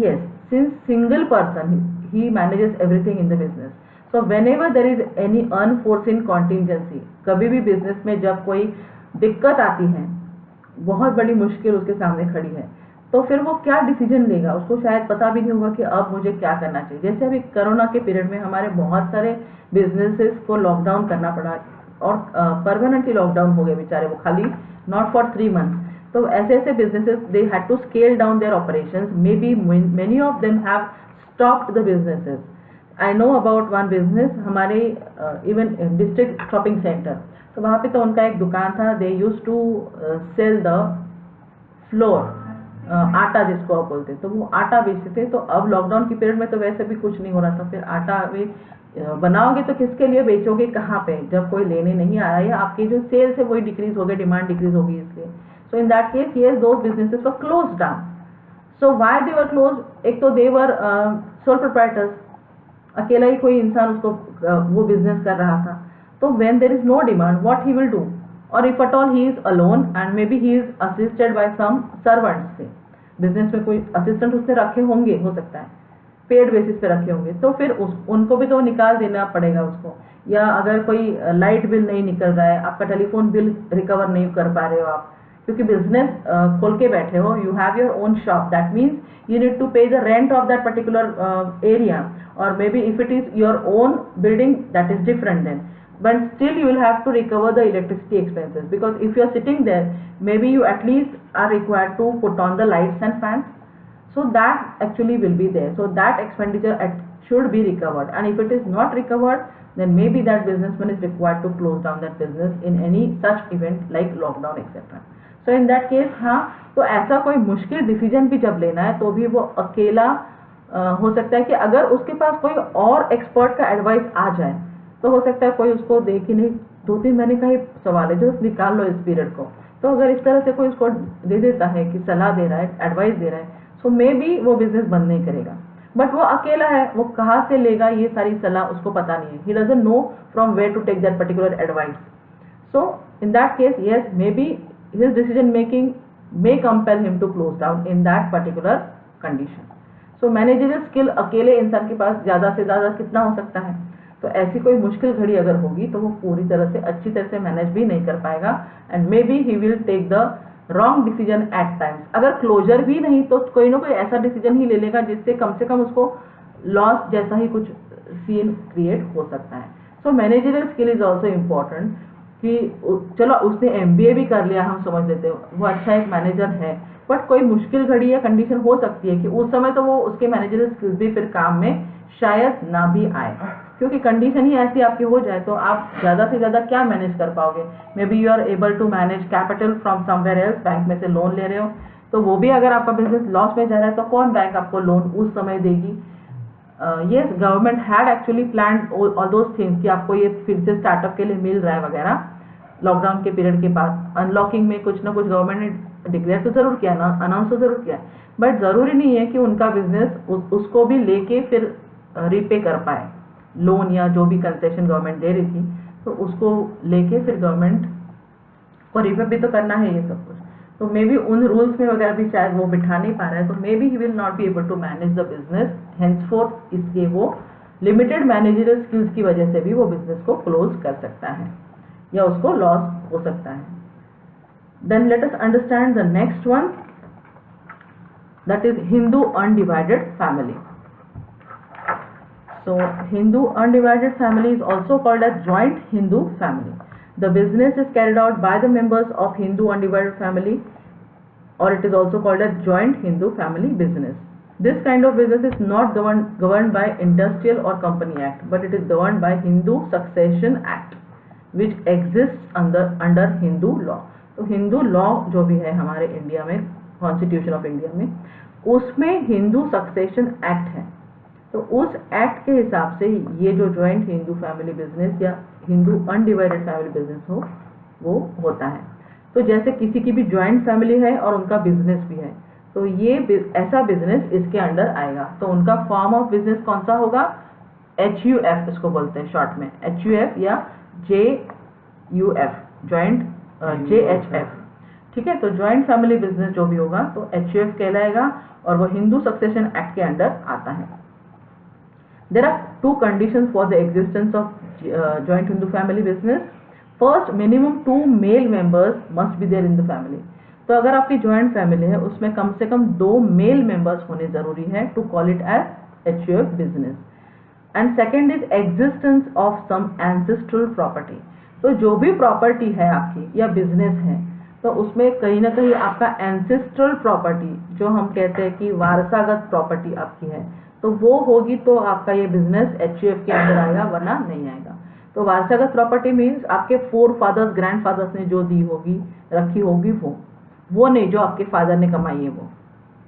Yes, since single person he manages everything in the business. So whenever there is any unforeseen contingency, कभी भी business में जब कोई दिक्कत आती है, बहुत बड़ी मुश्किल उसके सामने खड़ी है, तो फिर वो क्या डिसीजन लेगा, उसको शायद पता भी नहीं होगा कि अब मुझे क्या करना चाहिए। जैसे अभी कोरोना के पीरियड में हमारे बहुत सारे बिजनेसेस को लॉकडाउन करना पड़ा और परमानेंटली लॉकडाउन हो गए बेचारे, वो खाली नॉट फॉर 3 months। तो ऐसे ऐसे businesses they had to scale down their operations, may be many of them have stopped the businesses. I know about one business, हमारे इवन डिस्ट्रिक्ट शॉपिंग सेंटर, तो वहाँ पे तो उनका एक दुकान था। They use to sell the flour, आटा जिसको आप बोलते, तो वो आटा बेचते थे। तो अब लॉकडाउन की पीरियड में तो वैसे भी कुछ नहीं हो रहा था, फिर आटा भी बनाओगे तो किसके लिए बेचोगे, कहाँ पे, जब कोई लेने नहीं आया या आपकी जो सेल्स है वही डिक्रीज हो गई, डिमांड डिक्रीज होगी इसलिए। सो इन दैट केस येस, दो businesses were close down. So why they were close? एक तो दे वर सोल प्रोप्राइटर्स, अकेला ही कोई इंसान उसको वो बिजनेस कर रहा था। तो when there is no demand, what he will do? और if at all he is alone and may be he is assisted by some servants से, बिजनेस में कोई असिस्टेंट उससे रखे होंगे, हो सकता है पेड बेसिस पे रखे होंगे, तो फिर उनको भी तो निकाल देना पड़ेगा उसको। या अगर कोई लाइट बिल नहीं निकल रहा है, आपका टेलीफोन बिल रिकवर नहीं कर पा रहे हो आप, क्योंकि बिजनेस खोल के बैठे हो, you have your own shop, that means you need to pay the rent of that particular area, or maybe if it is your own building, that is different then, but still you will have to recover the electricity expenses, because if you are sitting there, maybe you at least are required to put on the lights and fans, so that actually will be there. So that expenditure should be recovered, and if it is not recovered, then maybe that businessman is required to close down that business in any such event like lockdown etc. So in that case, हाँ, तो ऐसा कोई मुश्किल decision भी जब लेना है तो भी वो अकेला हो सकता है कि अगर उसके पास कोई और एक्सपर्ट का एडवाइस आ जाए तो हो सकता है कोई उसको देख ही नहीं, 2-3 महीने का ही सवाल है, जो निकाल लो इस पीरियड को। तो अगर इस तरह से कोई उसको दे देता है कि सलाह दे रहा है, एडवाइस दे रहा है, सो मे बी वो बिजनेस बंद नहीं करेगा। बट वो अकेला है, वो कहाँ से लेगा ये सारी सलाह उसको पता नहीं है, he doesn't know from where to take that particular advice. So in that case yes, may be his decision making may compel him to close down in that particular condition. तो मैनेजरियल स्किल अकेले इंसान के पास ज़्यादा से ज़्यादा कितना हो सकता है? तो ऐसी कोई मुश्किल घड़ी अगर होगी तो वो पूरी तरह से अच्छी तरह से मैनेज भी नहीं कर पाएगा, and may be he will take the wrong decision at times. अगर क्लोजर भी नहीं तो कोई ना कोई ऐसा डिसीजन ही ले लेगा जिससे कम से कम उसको लॉस जैसा ही कुछ सीन क्रिएट हो सकता है। So managerial skill is also important कि चलो उसने MBA भी कर लिया, हम समझ लेते हैं वो अच्छा एक मैनेजर है, बट कोई मुश्किल घड़ी या कंडीशन हो सकती है कि उस समय तो वो उसके मैनेजरियल स्किल्स भी फिर काम में शायद ना भी आए, क्योंकि कंडीशन ही ऐसी आपकी हो जाए तो आप ज़्यादा से ज़्यादा क्या मैनेज कर पाओगे। May be you are able to manage capital from somewhere else, bank में से लोन ले रहे हो, तो वो भी अगर आपका बिजनेस लॉस में जा रहा है तो कौन बैंक आपको लोन उस समय देगी। Yes, government had actually planned all those things कि आपको ये फिर से स्टार्टअप के लिए मिल रहा है वगैरह। लॉकडाउन के पीरियड के बाद अनलॉकिंग में कुछ ना कुछ गवर्नमेंट ने डिक्लेयर तो जरूर किया ना, अनाउंस तो जरूर किया, बट ज़रूरी नहीं है कि उनका बिजनेस उसको भी लेके फिर रीपे कर पाए, लोन या जो भी कंसेशन गवर्नमेंट दे रही थी तो उसको लेके फिर गवर्नमेंट को रीपे भी तो करना है ये सब कुछ। तो मे बी उन रूल्स में वगैरह भी शायद वो बिठा नहीं पा रहा है, तो may be he will not be able to manage the business henceforth, इसलिए वो लिमिटेड मैनेजरियल स्किल्स की वजह से भी वो बिजनेस को क्लोज कर सकता है या उसको लॉस हो सकता है। Then let us understand the next one, that is Hindu undivided family. So Hindu undivided family is also called as joint Hindu family. The business is carried out by the members of Hindu undivided family, or it is also called as joint Hindu family business. This kind of business is not governed by Industrial or Company Act, but it is governed by Hindu Succession Act, which exists under Hindu law. तो Hindu law जो भी है हमारे India में, constitution of India में, उसमें Hindu succession act है। तो उस एक्ट के हिसाब से ये जो जॉइंट हिंदू फैमिली बिजनेस या हिंदू अनडिवाइडेड फैमिली बिजनेस हो वो होता है। तो जैसे किसी की भी जॉइंट फैमिली है और उनका बिजनेस भी है, तो ये ऐसा बिजनेस इसके अंडर आएगा। तो उनका फॉर्म ऑफ बिजनेस कौन सा होगा? HUF इसको बोलते हैं शॉर्ट में, HUF या JUF, जॉइंट JHF, ठीक है। तो जॉइंट फैमिली बिजनेस जो भी होगा तो HUF कहलाएगा और वो हिंदू सक्सेशन एक्ट के अंडर आता है। There are two conditions for the existence of joint Hindu family business. First, minimum 2 male members must be there in the family. तो अगर आपकी joint family है उसमें कम से कम 2 male members होने जरूरी है to call it as HUF business. And second is existence of some ancestral property. तो जो भी property है आपकी या business है तो उसमें कहीं ना कहीं आपका ancestral property, जो हम कहते हैं कि वारसागत property आपकी है, तो वो होगी तो आपका ये बिजनेस HUF के अंदर आएगा, वरना नहीं आएगा। तो वारसागत प्रॉपर्टी मीन्स आपके फोर फादर्स ग्रैंड फादर्स ने जो दी होगी रखी होगी वो नहीं जो आपके फादर ने कमाई है वो।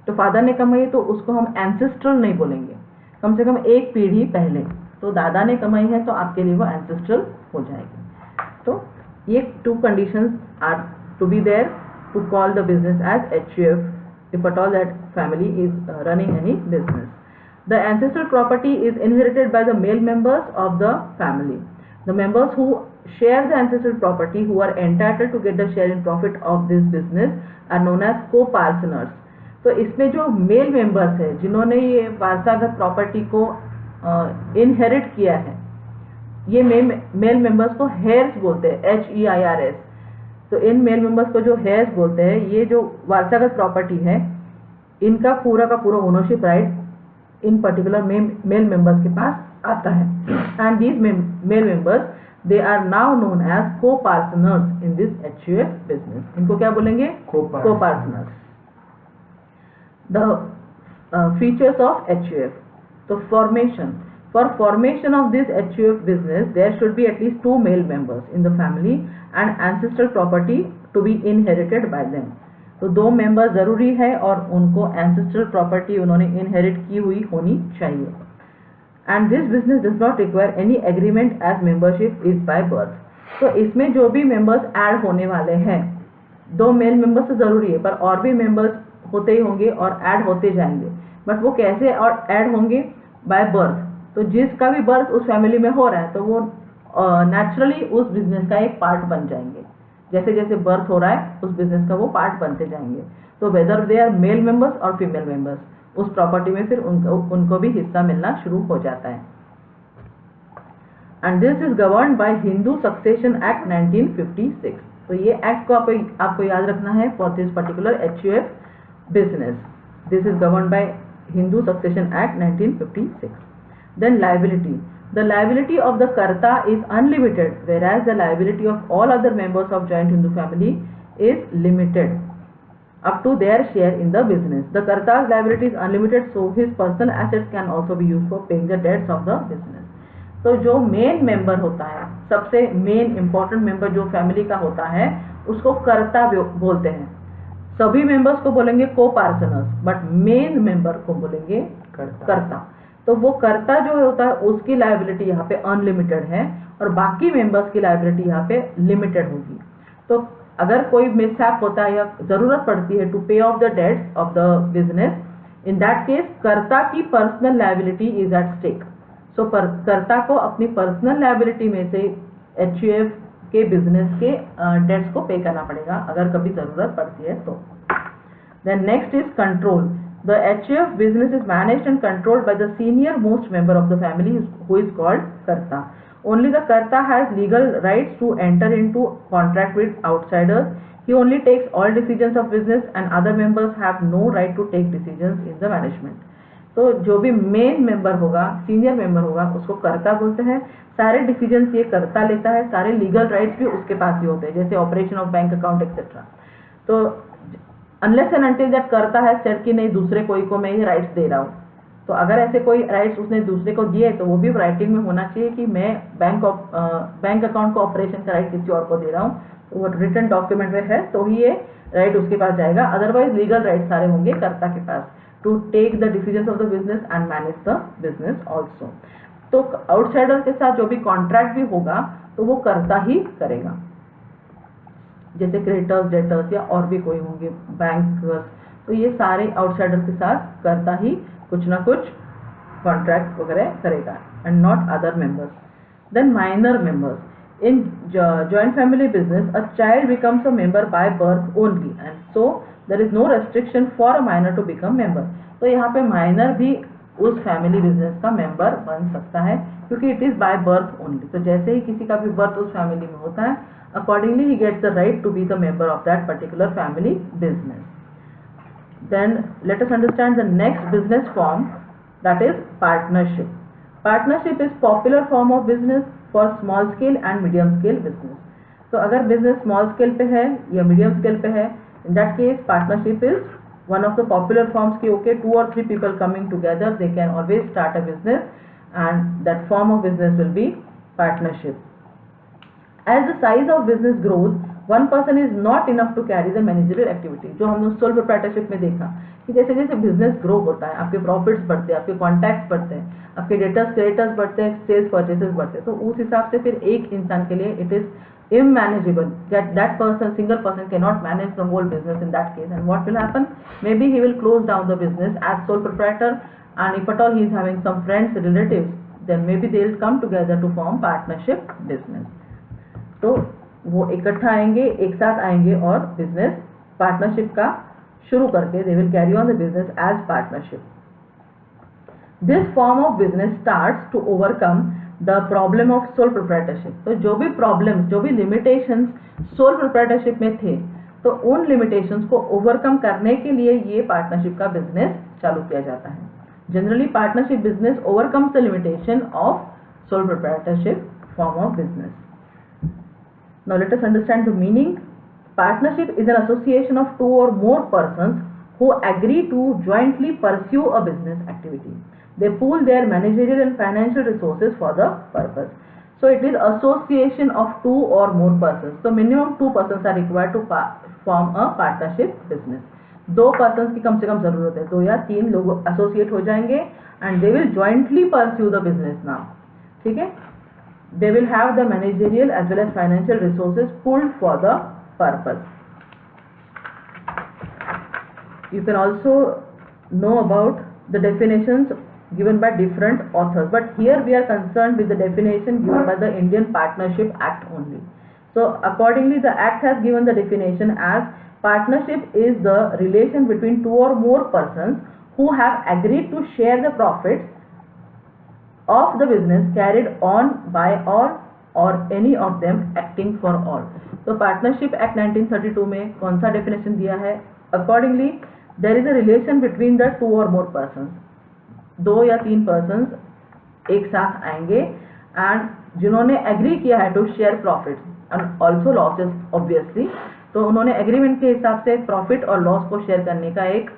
तो फादर ने कमाई है तो उसको हम एंसेस्ट्रल नहीं बोलेंगे, कम से कम एक पीढ़ी पहले। तो दादा ने कमाई है तो आपके लिए वो एंसेस्ट्रल हो जाएगी। तो ये 2 conditions are to be there to call the business as HUF if at all that family is running any business. The ancestral property is inherited by the male members of the family. The members who share the ancestral property, who are entitled to get the share in profit of this business, are known as co-partners. तो इसमें जो male members है जिन्होंने ये वारसागत property को inherit किया है, ये मेल मेंबर्स को हेयर्स बोलते हैं, HEIRS। तो इन मेल मेंबर्स को जो हेयर्स बोलते हैं, ये जो वारसागत प्रॉपर्टी है इनका पूरा का पूरा ownership right in particular male members के पास आता है। And these male members they are now known as co-partners in this HUF business. इनको क्या बोलेंगे? Co-partners. The features of HUF, तो formation, for formation of this HUF business there should be at least 2 male members in the family and ancestral property to be inherited by them. तो 2 member जरूरी है और उनको ancestral property उन्होंने inherit की हुई होनी चाहिए। And this business does not require any agreement as membership is by birth. तो इसमें जो भी मेंबर्स ऐड होने वाले हैं, 2 मेल मेंबर्स तो जरूरी है पर और भी मेंबर्स होते ही होंगे और ऐड होते जाएंगे। बट वो कैसे और ऐड होंगे? Bye birth. तो जिसका भी बर्थ उस फैमिली में हो रहा है तो वो नेचुरली उस बिजनेस का एक पार्ट बन जाएंगे। जैसे जैसे बर्थ हो रहा है उस बिजनेस का वो पार्ट बनते जाएंगे। तो whether they are male members और फीमेल मेंबर्स, उस प्रॉपर्टी में फिर उनको भी हिस्सा मिलना शुरू हो जाता है। And this is governed by Hindu succession act 1956। तो ये एक्ट को आपको याद रखना है for this particular HUF business. This is governed by Hindu succession act 1956। Then liability, the liability of the karta is unlimited, whereas the liability of all other members of joint Hindu family is limited up to their share in the business. The karta's liability is unlimited, so his personal assets can also be used for paying the debts of the business. तो जो main member होता है, सबसे main important member जो family का होता है उसको कर्ता बोलते हैं। सभी मेंबर्स को बोलेंगे को-पार्टनर्स, बट मेन मेंबर को बोलेंगे कर्ता। तो वो कर्ता जो होता है उसकी लायबिलिटी यहाँ पे अनलिमिटेड है और बाकी मेंबर्स की लायबिलिटी यहाँ पे लिमिटेड होगी। तो अगर कोई मिसहैप होता है या जरूरत पड़ती है to pay off the debts of the business, in that case karta की personal liability is at stake. So karta को अपनी पर्सनल लायबिलिटी में से HUF के बिजनेस के डेट्स को पे करना पड़ेगा अगर कभी जरूरत पड़ती है तो। Then next is control. The HUF business is managed and controlled by the senior most member of the family who is called Karta. Only the Karta has legal rights to enter into contract with outsiders. He only takes all decisions of business and other members have no right to take decisions in the management. तो जो भी main member होगा, senior member होगा, उसको कर्ता बोलते हैं। सारे डिसीजंस ये कर्ता लेता है, सारे लीगल राइट्स भी उसके पास ही होते हैं, जैसे operation of bank account etcetera. तो अनलेस एंड अनटिल दैट करता है सेट कि नहीं दूसरे कोई को मैं ये राइट्स दे रहा हूँ, तो अगर ऐसे कोई राइट्स उसने दूसरे को दिए तो वो भी राइटिंग में होना चाहिए कि मैं बैंक अकाउंट को ऑपरेशन का राइट किसी और को दे रहा हूँ, तो वो रिटन डॉक्यूमेंट में है तो ही ये राइट उसके पास जाएगा। अदरवाइज लीगल राइट सारे होंगे कर्ता के पास to take the decisions of the business and manage the business also. तो आउटसाइडर के साथ जो भी कॉन्ट्रैक्ट भी होगा तो वो कर्ता ही करेगा, जैसे क्रेडिटर्स, डेटर्स या और भी कोई होंगे बैंकर्स, तो ये सारे आउटसाइडर के साथ कर्ता ही कुछ ना कुछ कॉन्ट्रैक्ट वगैरह करेगा and not other members. Then minor members. In joint family business a child becomes a member by birth only and so there is no restriction for a minor to become member. तो यहाँ पे minor भी उस family business का member बन सकता है क्योंकि it is by birth only. तो जैसे ही किसी का भी बर्थ उस फैमिली में होता है, accordingly he gets the right to be the member of that particular family business. Then let us understand the next business form, that is partnership. Partnership is popular form of business for small scale and medium scale business. तो अगर business small scale पे है या medium scale पे है, in that case partnership is one of the popular forms कि okay 2 or 3 people coming together they can always start a business and that form of business will be partnership. As the size of business grows, one person is not enough to carry the managerial activity. जो हमने soul proprietorship में देखा कि जैसे जैसे business grow होता है, आपके प्रॉफिट्स बढ़ते हैं, आपके कॉन्टैक्ट्स बढ़ते हैं, आपके डेटर्स क्रेडिटर्स बढ़ते हैं, सेल्स परचेसेस बढ़ते हैं, तो उस हिसाब से फिर एक इंसान के लिए it is unmanageable that person single person cannot manage the whole business in that case. And what will happen? Maybe he will close down the business as sole proprietor, and if at all he is having some friends, relatives, then maybe they will come together to form partnership business. तो वो इकट्ठा आएंगे, एक साथ आएंगे और business partnership का शुरू करके they will carry on the business as partnership. This form of business starts to overcome the problem of sole proprietorship. तो जो भी प्रॉब्लम्स, जो भी लिमिटेशंस सोल प्रोप्राइटरशिप में थे, तो उन लिमिटेशंस को ओवरकम करने के लिए ये पार्टनरशिप का बिजनेस चालू किया जाता है। Generally partnership business overcomes the limitation of sole proprietorship form of business. Now let us understand the meaning. Partnership is an association of 2 or more persons who agree to jointly pursue a business activity. They pool their managerial and financial resources for the purpose. So it is association of 2 or more persons. So minimum 2 persons are required to form a partnership business. 2 persons की कम से कम जरूरत है, 2 या 3 लोग associate हो जाएंगे and they will jointly pursue the business now. ठीक है? They will have the managerial as well as financial resources pooled for the purpose. You can also know about the definitions given by different authors, but here we are concerned with the definition given by the Indian Partnership Act only. So accordingly the act has given the definition as partnership is the relation between 2 or more persons who have agreed to share the profits of the business carried on by all or any of them acting for all. तो partnership act 1932 में कौन सा definition दिया है? Accordingly there is a relation between the 2 or more persons, 2 या 3 persons एक साथ आएंगे एंड जिन्होंने एग्री किया है to share profits and also losses obviously, तो उन्होंने एग्रीमेंट के हिसाब से प्रॉफिट और लॉस को शेयर करने का एक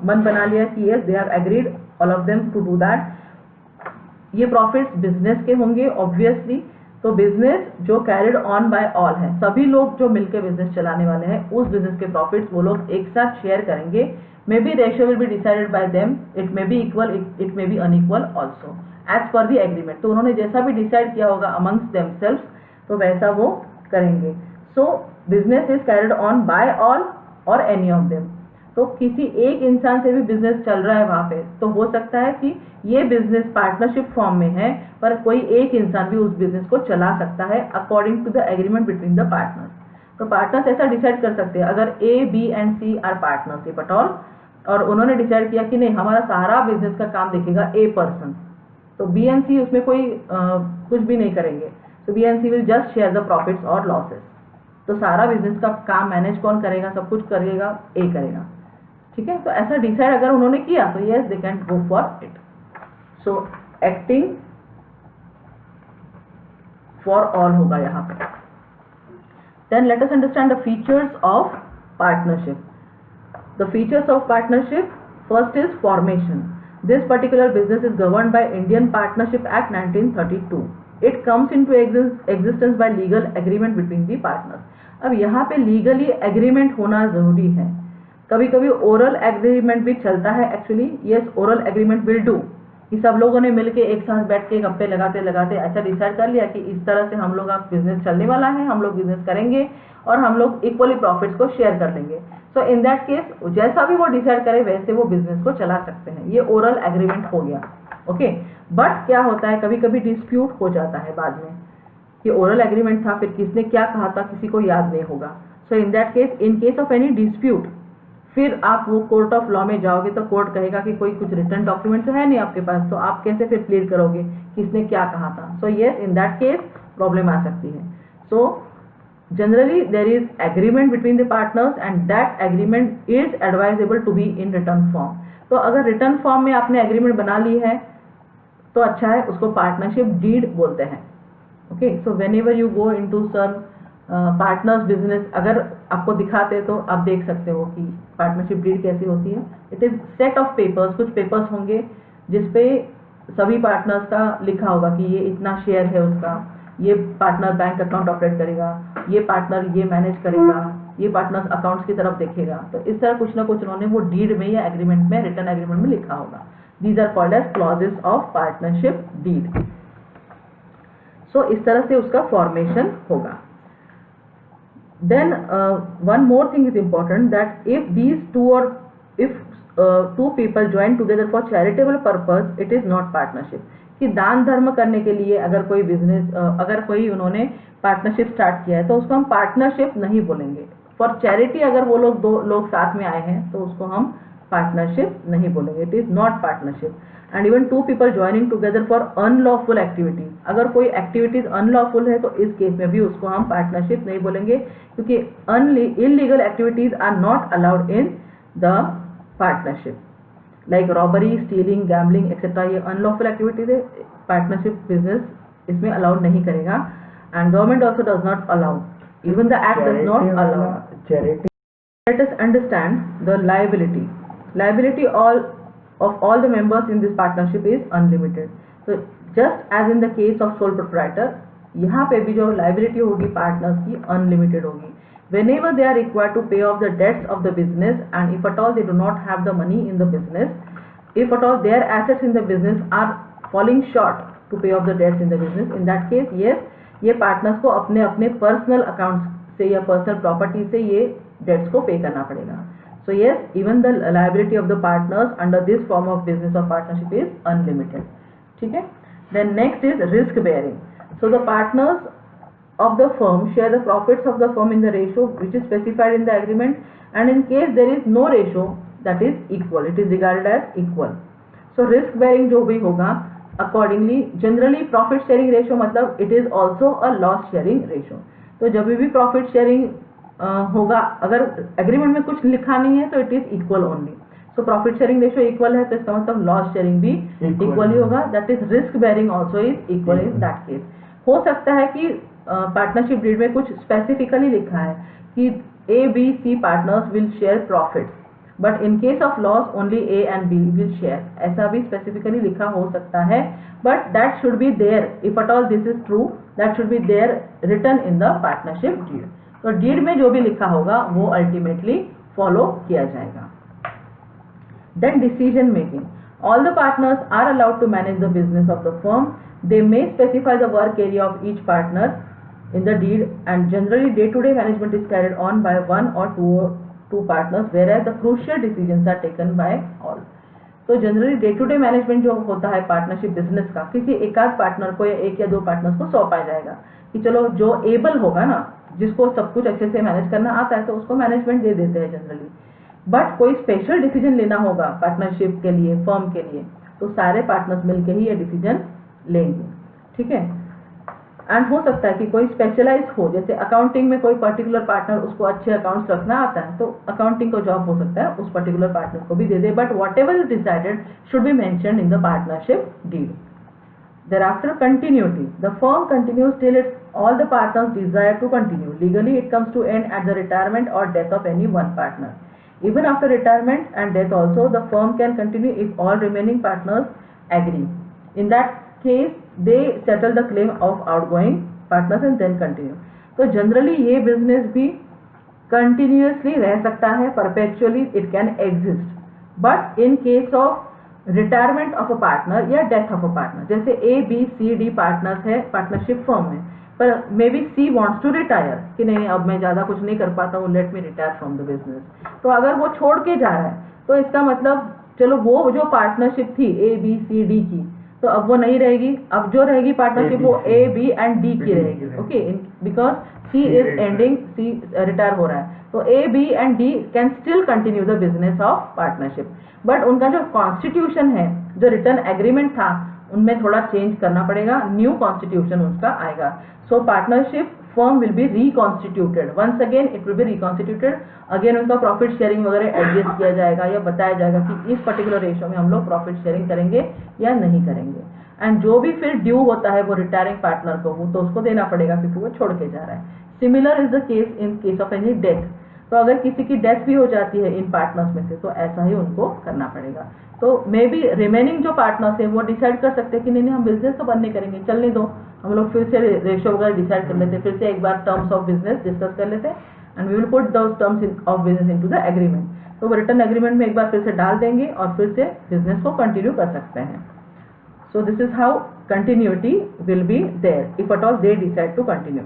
मन बना लिया कि yes they have agreed all of them to do that. ये प्रॉफिट्स बिजनेस के होंगे ऑब्वियसली, तो बिजनेस जो कैरिड ऑन बाय ऑल है, सभी लोग जो मिलकर बिजनेस चलाने वाले हैं उस बिजनेस के प्रॉफिट्स वो लोग एक साथ शेयर करेंगे। May be ratio will be decided by them, it may be equal, it may be unequal also as per the agreement. तो उन्होंने जैसा भी डिसाइड किया होगा अमंग्स देमसेल्व्स तो वैसा वो करेंगे। So business is carried on by all or any of them. तो किसी एक इंसान से भी बिजनेस चल रहा है वहां पे, तो हो सकता है कि ये बिजनेस पार्टनरशिप फॉर्म में है, पर कोई एक इंसान भी उस बिजनेस को चला सकता है according to the agreement between the partners. तो पार्टनर्स ऐसा डिसाइड कर सकते हैं, अगर A B and C are partnership at all, और उन्होंने डिसाइड किया कि नहीं हमारा सारा बिजनेस का काम देखेगा ए पर्सन, तो बी एंड सी उसमें कोई कुछ भी नहीं करेंगे। तो B and C will just share the profits और लॉसेस। तो सारा बिजनेस का काम मैनेज कौन करेगा, सब कुछ करेगा ए करेगा, ठीक है। तो ऐसा डिसाइड अगर उन्होंने किया तो yes they can go for it. So acting for all होगा यहाँ पे। Then let us understand the features of partnership. The features of partnership, first is formation. This particular business is governed by Indian Partnership Act 1932. It comes into existence by legal agreement between the partners. अब यहाँ पे legally agreement होना जरूरी है। कभी कभी oral agreement भी चलता है actually, yes oral agreement will do, कि सब लोगों ने मिलके एक साथ बैठ के गप्पे लगाते लगाते ऐसा डिसाइड कर लिया कि इस तरह से हम लोग आप बिजनेस चलने वाला है, हम लोग बिजनेस करेंगे और हम लोग इक्वली प्रॉफिट्स को शेयर कर लेंगे। सो इन दैट केस जैसा भी वो डिसाइड करे वैसे वो बिजनेस को चला सकते हैं, ये ओरल एग्रीमेंट हो गया, ओके। बट क्या होता है कभी कभी डिस्प्यूट हो जाता है बाद में कि ओरल एग्रीमेंट था, फिर किसने क्या कहा था किसी को याद नहीं होगा। So in that case, in case of any dispute, फिर आप वो कोर्ट ऑफ लॉ में जाओगे तो कोर्ट कहेगा कि कोई कुछ रिटर्न डॉक्यूमेंट तो है नहीं आपके पास, तो आप कैसे फिर क्लियर करोगे किसने क्या कहा था। So yes in that case problem आ सकती है। सो generally there is agreement between the partners and that agreement is advisable to be in written form। तो अगर रिटर्न फॉर्म में आपने एग्रीमेंट बना ली है तो अच्छा है, उसको पार्टनरशिप डीड बोलते हैं, okay. So whenever you go into some partners business, अगर आपको दिखाते तो आप देख सकते हो कि पार्टनरशिप डीड कैसी होती है। It is set of papers, कुछ पेपर्स होंगे जिसपे सभी पार्टनर्स का लिखा होगा कि ये इतना शेयर है उसका, ये पार्टनर बैंक अकाउंट ऑपरेट करेगा, ये पार्टनर ये मैनेज करेगा, ये पार्टनर्स अकाउंट्स की तरफ देखेगा। तो इस तरह कुछ ना कुछ उन्होंने वो डीड में या एग्रीमेंट में, रिटर्न एग्रीमेंट में लिखा होगा। These are called as clauses of partnership deed. So इस तरह से उसका फॉर्मेशन होगा। Then one more thing is important that if these two और if two people join together for charitable purpose it is not partnership. कि दान धर्म करने के लिए अगर कोई बिजनेस अगर कोई उन्होंने पार्टनरशिप स्टार्ट किया है तो उसको हम पार्टनरशिप नहीं बोलेंगे। फॉर चैरिटी अगर वो लोग दो लोग साथ में आए हैं तो उसको हम पार्टनरशिप नहीं बोलेंगे, it is not partnership. And even two people joining together for unlawful activity, अगर कोई एक्टिविटीज अनलॉफुल है तो इस केस में भी उसको हम पार्टनरशिप नहीं बोलेंगे, क्योंकि illegal activities are not allowed in the partnership, like robbery, stealing, gambling etcetera, ये अनलॉफुल एक्टिविटीज है, पार्टनरशिप बिजनेस इसमें अलाउड नहीं करेगा। And government also does not allow, even the act does not allow charity. Let us understand the liability. Liability of all the members in this partnership is unlimited. So just as in the case of sole proprietor, यहाँ पे भी जो liability होगी partners की unlimited होगी। Whenever they are required to pay off the debts of the business, and if at all they do not have the money in the business, if at all their assets in the business are falling short to pay off the debts in the business, in that case yes, ये partners को अपने अपने personal accounts से या personal property से ये debts को pay करना पड़ेगा। So yes, even the liability of the partners under this form of business of partnership is unlimited. ठीक है? Then next is risk bearing. So the partners of the firm share the profits of the firm in the ratio which is specified in the agreement, and in case there is no ratio, that is equal. It is regarded as equal. So risk bearing जो भी होगा accordingly, generally profit sharing ratio मतलब it is also a loss sharing ratio. तो जब भी profit sharing होगा, अगर agreement में कुछ लिखा नहीं है तो it is equal only. So profit sharing ratio equal है तो इसका मतलब लॉस शेयरिंग भी इक्वल ही होगा, that is risk bearing also is equal in that case. हो सकता है कि पार्टनरशिप डीड में कुछ स्पेसिफिकली लिखा है कि A B C partners will share profits, but in case of loss only A and B will share, ऐसा भी स्पेसिफिकली लिखा हो सकता है, but that should be there, if at all this is true, that should be there written in the partnership deed. तो deed में जो भी लिखा होगा वो अल्टीमेटली फॉलो किया जाएगा। Then decision making, all the partners are allowed to manage the business of the firm, they may specify the work area of each partner in the deed, and generally day-to-day management is carried on by one or two partners, whereas the crucial decisions are taken by all. तो generally day to day management जो होता है partnership business का, किसी एक आध partner को या एक या दो पार्टनर्स को सौंपा जाएगा कि चलो जो एबल होगा ना, जिसको सब कुछ अच्छे से मैनेज करना आता है, तो उसको मैनेजमेंट दे देते हैं जनरली। बट कोई स्पेशल डिसीजन लेना होगा पार्टनरशिप के लिए, फर्म के लिए, तो सारे पार्टनर्स मिलके ही ये डिसीजन लेंगे, ठीक है। एंड हो सकता है कि कोई स्पेशलाइज हो, जैसे अकाउंटिंग में कोई पर्टिकुलर पार्टनर, उसको अच्छे अकाउंट्स रखना आता है, तो अकाउंटिंग को जॉब हो सकता है उस पर्टिकुलर पार्टनर को भी दे दे, but whatever is decided should be mentioned in the partnership deed. Thereafter, continuity. The firm continues till all the partners desire to continue. Legally, it comes to end at the retirement or death of any one partner. Even after retirement and death also, the firm can continue if all remaining partners agree. In that case, they settle the claim of outgoing partners and then continue. तो generally ये business भी continuously रह सकता है, perpetually it can exist. But in case of retirement of a partner या death of a partner, जैसे ABCD partners है partnership firm में, पर may be C wants to retire कि नहीं अब मैं ज़्यादा कुछ नहीं कर पाता हूँ, let me retire from the business. तो अगर वो छोड़ के जा रहा है तो इसका मतलब चलो वो जो पार्टनरशिप थी ABCD की, तो अब वो नहीं रहेगी, अब जो रहेगी पार्टनरशिप वो A, B एंड D की रहेगी, okay, because C is ending, C retire हो रहा है, तो A, B and D can still continue the business of partnership. But उनका जो कॉन्स्टिट्यूशन है, जो रिटर्न एग्रीमेंट था, उनमें थोड़ा चेंज करना पड़ेगा, न्यू कॉन्स्टिट्यूशन उसका आएगा। So partnership firm will be reconstituted, once again it will be reconstituted, again उनका प्रॉफिट शेयरिंग वगैरह एडजस्ट किया जाएगा या बताया जाएगा कि इस पर्टिकुलर रेशो में हम लोग प्रॉफिट शेयरिंग करेंगे या नहीं करेंगे। एंड जो भी फिर ड्यू होता है वो रिटायरिंग पार्टनर को, वो तो उसको देना पड़ेगा क्योंकि वो छोड़ के जा रहा है। Similar is the case in case of any death, तो अगर किसी की डेथ भी हो जाती है इन पार्टनर्स में से, तो ऐसा ही उनको करना पड़ेगा। तो मे बी रिमेनिंग जो पार्टनर्स है वो डिसाइड कर सकते हैं कि नहीं हम बिजनेस तो बंद नहीं करेंगे, चलने दो, हम लोग फिर से रेशो वगैरह डिसाइड कर लेते हैं, फिर से एक बार टर्म्स ऑफ बिजनेस डिस्कस कर लेते हैं and we will put those terms of business into the agreement. तो वो रिटर्न एग्रीमेंट में एक बार फिर से डाल देंगे और फिर से बिजनेस को कंटिन्यू कर सकते हैं। So this is how continuity will be there if at all they decide to continue.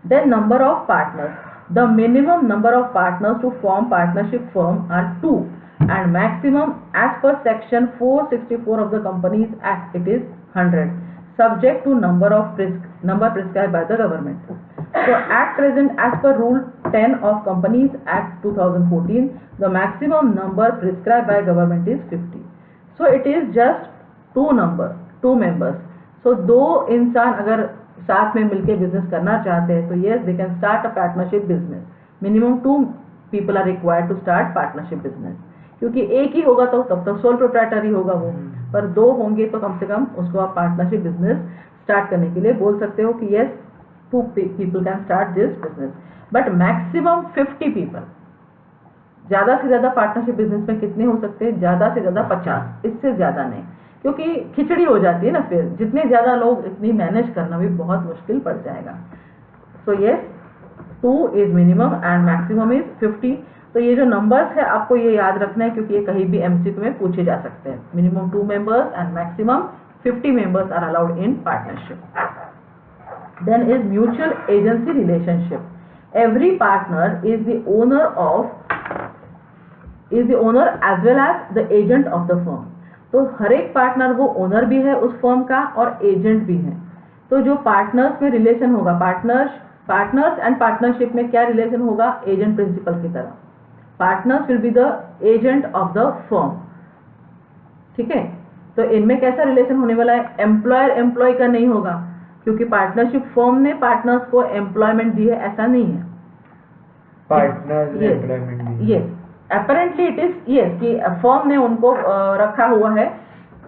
Then number of partners. The minimum number of partners to form partnership firm are 2 and maximum as per section 464 of the Companies Act it is 100, subject to number prescribed by the government. So at present as per rule 10 of Companies Act 2014 the maximum number prescribed by government is 50. So it is just two members. So दो इंसान अगर साथ में मिलके business करना चाहते हैं तो yes they can start a partnership business. Minimum 2 people are required to start partnership business, क्योंकि एक ही होगा तो तब तक सोल प्रोप्राइटर ही होगा वो, पर 2 होंगे तो कम से कम उसको आप पार्टनरशिप बिजनेस स्टार्ट करने के लिए बोल सकते हो कि yes 2 people can start this business, but maximum 50 people. ज्यादा से ज्यादा पार्टनरशिप बिजनेस में कितने हो सकते हैं? ज्यादा से ज्यादा 50, इससे ज्यादा नहीं, क्योंकि खिचड़ी हो जाती है ना, फिर जितने ज्यादा लोग इतनी मैनेज करना भी बहुत मुश्किल पड़ जाएगा। So yes 2 is minimum and maximum is 50। तो ये जो नंबर्स है आपको ये याद रखना है क्योंकि ये कहीं भी एमसीक्यू में पूछे जा सकते हैं। Minimum 2 members and maximum 50 members are allowed in partnership. Then is mutual agency relationship. Every partner is the owner as well as the agent of the firm. तो हर एक पार्टनर वो ओनर भी है उस फर्म का और एजेंट भी है। तो जो पार्टनर्स में रिलेशन होगा, पार्टनर्स एंड पार्टनरशिप में क्या रिलेशन होगा? एजेंट प्रिंसिपल की तरह। Partners will be the agent of the firm, ठीक है। तो इनमें कैसा रिलेशन होने वाला है? एम्प्लॉयर एम्प्लॉय का नहीं होगा, क्योंकि पार्टनरशिप फर्म ने पार्टनर्स को एम्प्लॉयमेंट दी है, ऐसा नहीं है। पार्टनर्स ने एम्प्लॉयमेंट दी है। Yes, apparently it is yes कि फर्म ने उनको रखा हुआ है,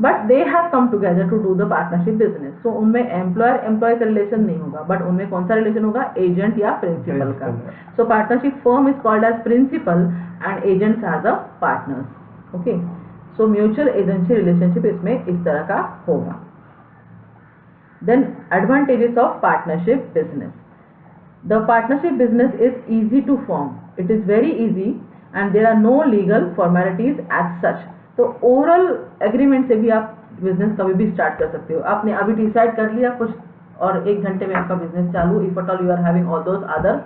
but they have come together to do the partnership business. So उनमें एम्प्लॉयर एम्प्लॉय का रिलेशन नहीं होगा, बट उनमें कौन सा रिलेशन होगा? एजेंट या प्रिंसिपल का। So partnership firm is called as principal and agents are the partners, okay. So mutual agency relationship इसमें इस तरह का होगा। Then advantages of partnership business. The partnership business is easy to form, it is very easy and there are no legal formalities as such। तो oral agreement से भी आप business कभी भी स्टार्ट कर सकते हो। आपने अभी डिसाइड कर लिया कुछ और 1 घंटे में आपका बिजनेस चालू, if at all you are having all those other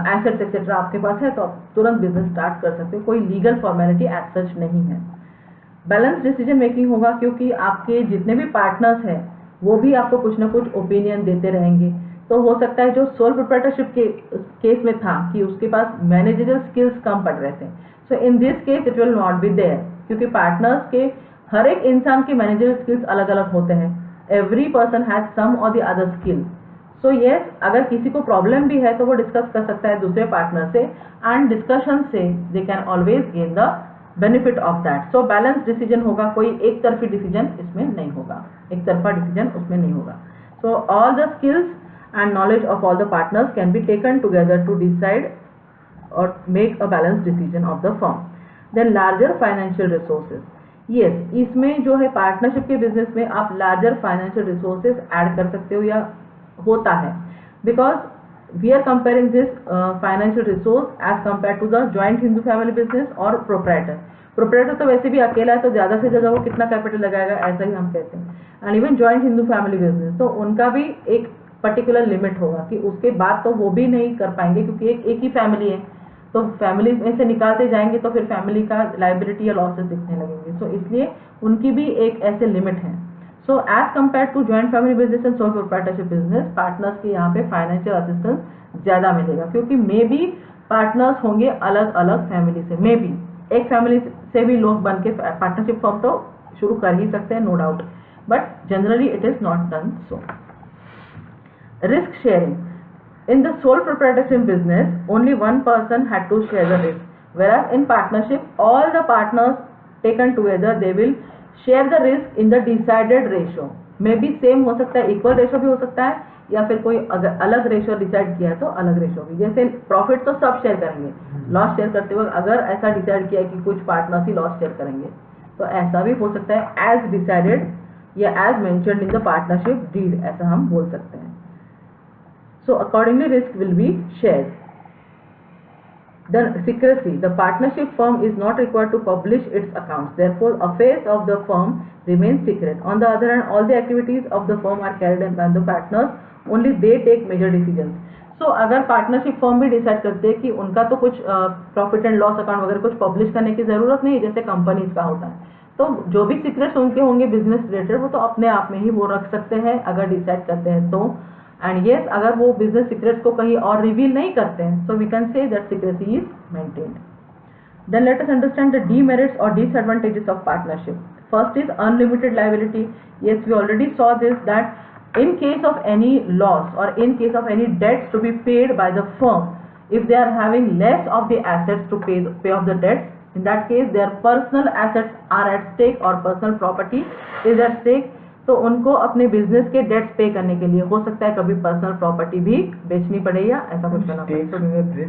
assets etcetera आपके पास है तो आप तुरंत बिजनेस स्टार्ट कर सकते हो, कोई लीगल फॉर्मेलिटी एज सच नहीं है। बैलेंस डिसीजन मेकिंग होगा क्योंकि आपके जितने भी पार्टनर्स हैं वो भी आपको कुछ ना कुछ ओपिनियन देते रहेंगे। तो हो सकता है जो सोल प्रोप्राइटरशिप के केस में था कि उसके पास मैनेजरियल स्किल्स कम पड़ रहे थे, so in this case it will not be there, क्योंकि पार्टनर्स के हर एक इंसान के मैनेजरियल स्किल्स अलग अलग होते हैं। एवरी पर्सन हैज सम और the other skill. So yes, अगर किसी को प्रॉब्लम भी है तो वो डिस्कस कर सकता है दूसरे पार्टनर से, एंड डिस्कशन से they can always gain the benefit of that. So balance decision होगा, कोई एक तरफी डिसीजन इसमें नहीं होगा, एक तरफा डिसीजन उसमें नहीं होगा। So all the skills and knowledge of all the partners can be taken together to decide और make a balance decision of the firm. Then larger financial resources, yes, इसमें जो है पार्टनरशिप के बिजनेस में आप लार्जर फाइनेंशियल रिसोर्सेज ऐड कर सकते हो या होता है, because we are comparing this financial resource as compare to the joint Hindu family business और प्रोप्राइटर। प्रोप्राइटर तो वैसे भी अकेला है तो ज्यादा से ज्यादा वो कितना कैपिटल लगाएगा, ऐसा ही हम कहते हैं। And even joint Hindu family business तो उनका भी एक पर्टिकुलर लिमिट होगा कि उसके बाद तो वो भी नहीं कर पाएंगे, क्योंकि एक ही फैमिली है तो फैमिली में से निकालते जाएंगे तो फिर फैमिली का लाइबिलिटी या लॉसेस दिखने लगेंगे। सो इसलिए उनकी भी एक ऐसे लिमिट है। So as compare to joint family business and sole proprietorship business, partners के यहाँ पे फाइनेंशियल असिस्टेंस ज्यादा मिलेगा, क्योंकि मे बी पार्टनर्स होंगे अलग अलग फैमिली से, मे बी एक फैमिली से भी लोग बन के पार्टनरशिप फॉर्म तो शुरू कर ही सकते हैं, no doubt, but generally it is not done so. Risk sharing, in the sole proprietorship business only one person had to share the risk, whereas in partnership all the partners taken together they will share the risk in the decided ratio। May be same हो सकता है, equal ratio भी हो सकता है, या फिर कोई अगर अलग रेशो डिसाइड किया है तो अलग रेशो भी। जैसे प्रॉफिट तो सब शेयर करेंगे, लॉस शेयर करते वक्त अगर ऐसा डिसाइड किया कि कुछ पार्टनर्स ही लॉस शेयर करेंगे तो ऐसा भी हो सकता है, एज डिसाइडेड या as mentioned in the partnership deed, ऐसा हम बोल सकते हैं। So accordingly risk will be shared. Then secrecy, the partnership firm is not required to publish its accounts, therefore affairs of the firm remain secret. On the other hand, all the activities of the firm are carried out by the partners, only they take major decisions। So अगर partnership firm भी decide करते हैं कि उनका तो कुछ profit and loss account वगैरह कुछ पब्लिश करने की जरूरत नहीं, जैसे कंपनीज का होता है, तो जो भी सीक्रेट्स उनके होंगे बिजनेस रिलेटेड वो तो अपने आप में ही वो रख सकते हैं अगर डिसाइड करते हैं तो। एंड यस, अगर वो बिजनेस सीक्रेट्स को कहीं और रिवील नहीं करते हैं, so we can say that secrecy is maintained. Then let us understand the demerits और disadvantages of partnership. First is unlimited liability. Yes, we already saw this that in case of any loss or in case of any debts to be paid by the firm, if they are having less of the assets to pay off the debts, in that case their personal assets are at stake or personal property is at stake। तो उनको अपने business के dates पे करने के लिए हो सकता है कभी पर्सनल प्रॉपर्टी भी बेचनी पड़े या ऐसा कुछ करना पड़े।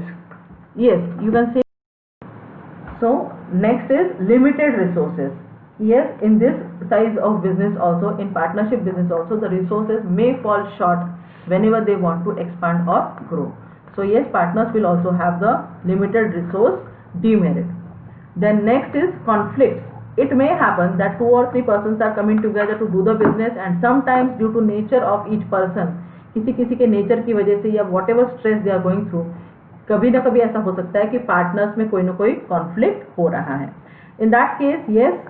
Yes, you can say. So next is limited resources. Yes, in this size of business also, in partnership business also, the resources may fall short whenever they want to expand or grow. So yes, partners will also have the limited resource demerit. Then next is conflicts. It may happen that 2 or 3 persons are coming together to do the business, and sometimes due to nature of each person, किसी के nature की वजह से या whatever stress they are going through, कभी ना कभी ऐसा हो सकता है कि पार्टनर्स में कोई ना कोई कॉन्फ्लिक्ट हो रहा है। In that case, yes,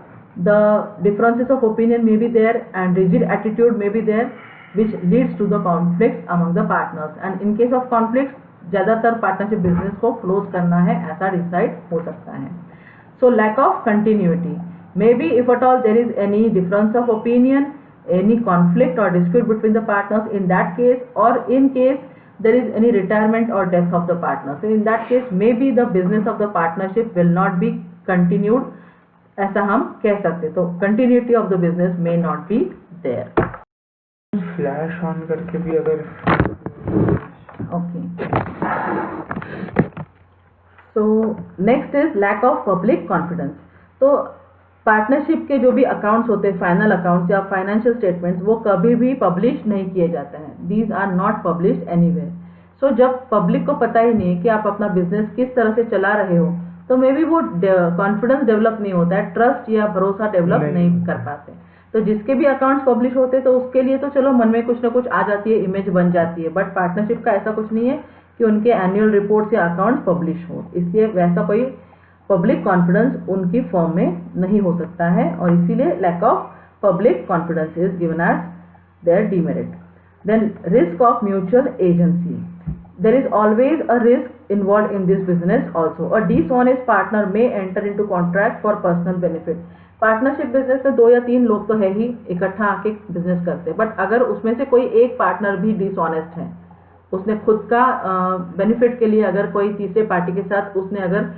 the differences of opinion may be there and rigid attitude may be there, which leads to the conflicts among the partners, and in case of conflicts ज़्यादातर partnership business को close करना है ऐसा decide हो सकता है। So lack of continuity, maybe if at all there is any difference of opinion, any conflict or dispute between the partners, in that case, or in case there is any retirement or death of the partner, so in that case maybe the business of the partnership will not be continued, ऐसा हम कह सकते। तो continuity of the business may not be there. Flash on करके भी अगर okay. So next is lack of public confidence. तो partnership के जो भी अकाउंट्स होते हैं, फाइनल अकाउंट्स या फाइनेंशियल स्टेटमेंट्स, वो कभी भी पब्लिश नहीं किए जाते हैं। These are not published anywhere. So जब पब्लिक को पता ही नहीं है कि आप अपना बिजनेस किस तरह से चला रहे हो, तो मे बी वो कॉन्फिडेंस डेवलप नहीं होता है, ट्रस्ट या भरोसा डेवलप नहीं कर पाते। तो जिसके भी अकाउंट्स पब्लिश होते हैं तो उसके लिए तो चलो मन में कुछ ना कुछ आ जाती है, इमेज बन जाती है, बट पार्टनरशिप का ऐसा कुछ नहीं है कि उनके एनुअल रिपोर्ट्स या अकाउंट्स पब्लिश हो, इसलिए वैसा कोई पब्लिक कॉन्फिडेंस उनकी फर्म में नहीं हो सकता है, और इसीलिए lack of public confidence is given as their demerit. Then risk of mutual agency, there is always a risk involved in this business also. A dishonest partner may enter into contract for personal benefit. Partnership business में 2 या 3 लोग तो है ही इकट्ठा आके business करते हैं, but अगर उसमें से कोई एक पार्टनर भी डिसऑनेस्ट है, उसने खुद का बेनिफिट के लिए अगर कोई तीसरे पार्टी के साथ उसने अगर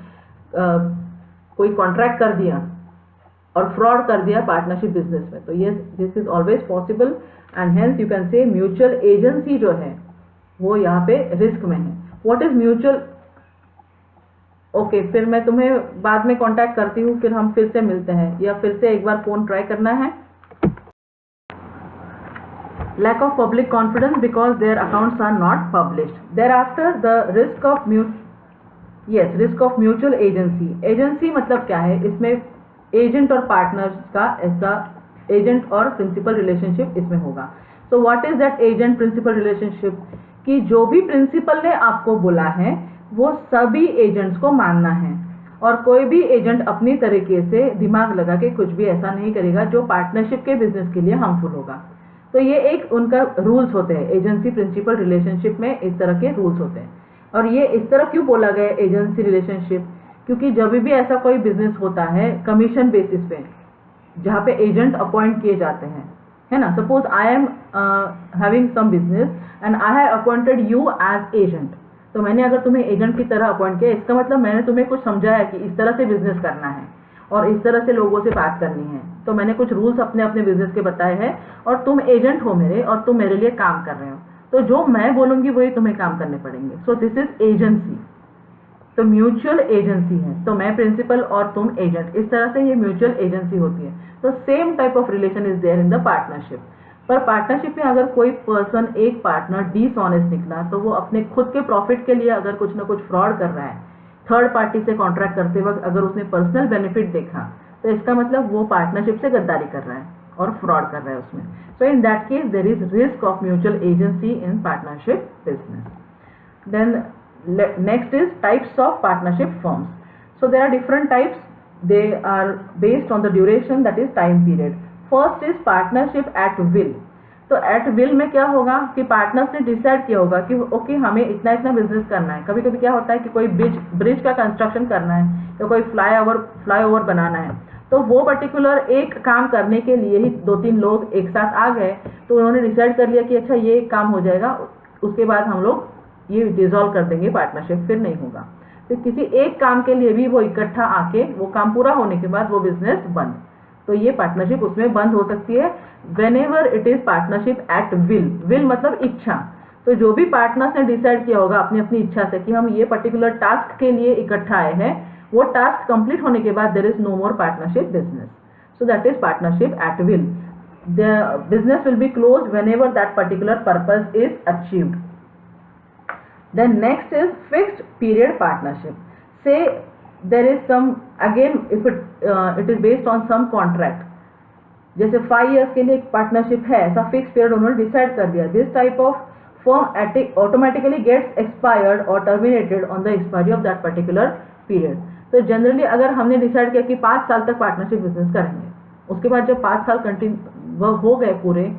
कोई कॉन्ट्रैक्ट कर दिया और फ्रॉड कर दिया पार्टनरशिप बिजनेस में, तो ये this is always possible and hence you can say mutual agency जो है वो यहाँ पे रिस्क में है। What is mutual? ओके, फिर मैं तुम्हें बाद में कांटेक्ट करती हूँ, फिर हम फिर से मिलते हैं, या फिर से एक बार फोन ट्राई करना है। Lack of public confidence because their accounts are not published. Thereafter the risk of risk of mutual agency. Agency मतलब क्या है? इसमें एजेंट और पार्टनर का ऐसा एजेंट और प्रिंसिपल रिलेशनशिप इसमें होगा। So what is that agent principal relationship? कि जो भी प्रिंसिपल ने आपको बोला है वो सभी एजेंट्स को मानना है, और कोई भी एजेंट अपनी तरीके से दिमाग लगा के कुछ भी ऐसा नहीं करेगा जो पार्टनरशिप के बिजनेस के लिए हार्मफुल होगा। तो ये एक उनका रूल्स होते हैं, एजेंसी प्रिंसिपल रिलेशनशिप में इस तरह के रूल्स होते हैं। और ये इस तरह क्यों बोला गया एजेंसी रिलेशनशिप? क्योंकि जब भी ऐसा कोई बिजनेस होता है कमीशन बेसिस पे, जहाँ पे एजेंट अपॉइंट किए जाते हैं, है ना। Suppose I am having some business and I have appointed you as agent. तो मैंने अगर तुम्हें एजेंट की तरह अपॉइंट किया, इसका मतलब मैंने तुम्हें कुछ समझाया कि इस तरह से बिजनेस करना है और इस तरह से लोगों से बात करनी है। तो मैंने कुछ रूल्स अपने अपने बिजनेस के बताए हैं, और तुम एजेंट हो मेरे, और तुम मेरे लिए काम कर रहे हो, तो जो मैं बोलूंगी वही तुम्हें काम करने पड़ेंगे। सो दिस इज एजेंसी। तो म्यूचुअल एजेंसी है, तो मैं प्रिंसिपल और तुम एजेंट, इस तरह से ये म्यूचुअल एजेंसी होती है। तो same type of relation is there in the partnership. पर पार्टनरशिप में अगर कोई पर्सन, एक पार्टनर डिसऑनेस्ट निकला, तो वो अपने खुद के प्रॉफिट के लिए अगर कुछ ना कुछ फ्रॉड कर रहा है, थर्ड पार्टी से कॉन्ट्रैक्ट करते वक्त अगर उसने पर्सनल बेनिफिट देखा, तो इसका मतलब वो पार्टनरशिप से गद्दारी कर रहा है और फ्रॉड कर रहा है उसमें। So in that case there is risk of mutual agency in partnership business. Then next is types of partnership firms. So there are different types. They are based on the duration, that is time period. First is partnership at will. तो at will में क्या होगा कि partners ने decide किया होगा कि okay हमें इतना इतना बिजनेस करना है। कभी कभी क्या होता है कि कोई ब्रिज का कंस्ट्रक्शन करना है या कोई फ्लाईओवर बनाना है, तो वो पर्टिकुलर एक काम करने के लिए ही 2-3 लोग एक साथ आ गए, तो उन्होंने डिसाइड कर लिया कि अच्छा ये काम हो जाएगा, उसके बाद हम लोग ये डिसॉल्व कर देंगे पार्टनरशिप, फिर नहीं होगा। तो किसी एक काम के लिए भी वो इकट्ठा आके वो काम पूरा होने के बाद वो बिजनेस बंद, तो ये पार्टनरशिप उसमें बंद हो सकती है। Whenever it is partnership at will. Will मतलब इच्छा। तो जो भी पार्टनर्स ने डिसाइड किया होगा अपनी अपनी इच्छा से कि हम ये पर्टिकुलर टास्क के लिए इकट्ठा आए हैं, वो टास्क कंप्लीट होने के बाद there is no more partnership business. So that is partnership at will. The business will be closed whenever that particular purpose is achieved. Then next is fixed period partnership. Say there is some, again if it is based on some contract, जैसे 5 years के लिए एक partnership है, ऐसा fix period उन्होंने decide कर दिया। This type of firm automatically gets expired और terminated on the expiry of that particular period. तो जनरली अगर हमने डिसाइड किया कि 5 साल तक पार्टनरशिप बिजनेस करेंगे, उसके बाद जब 5 साल कंटिन्यू हो गए पूरे,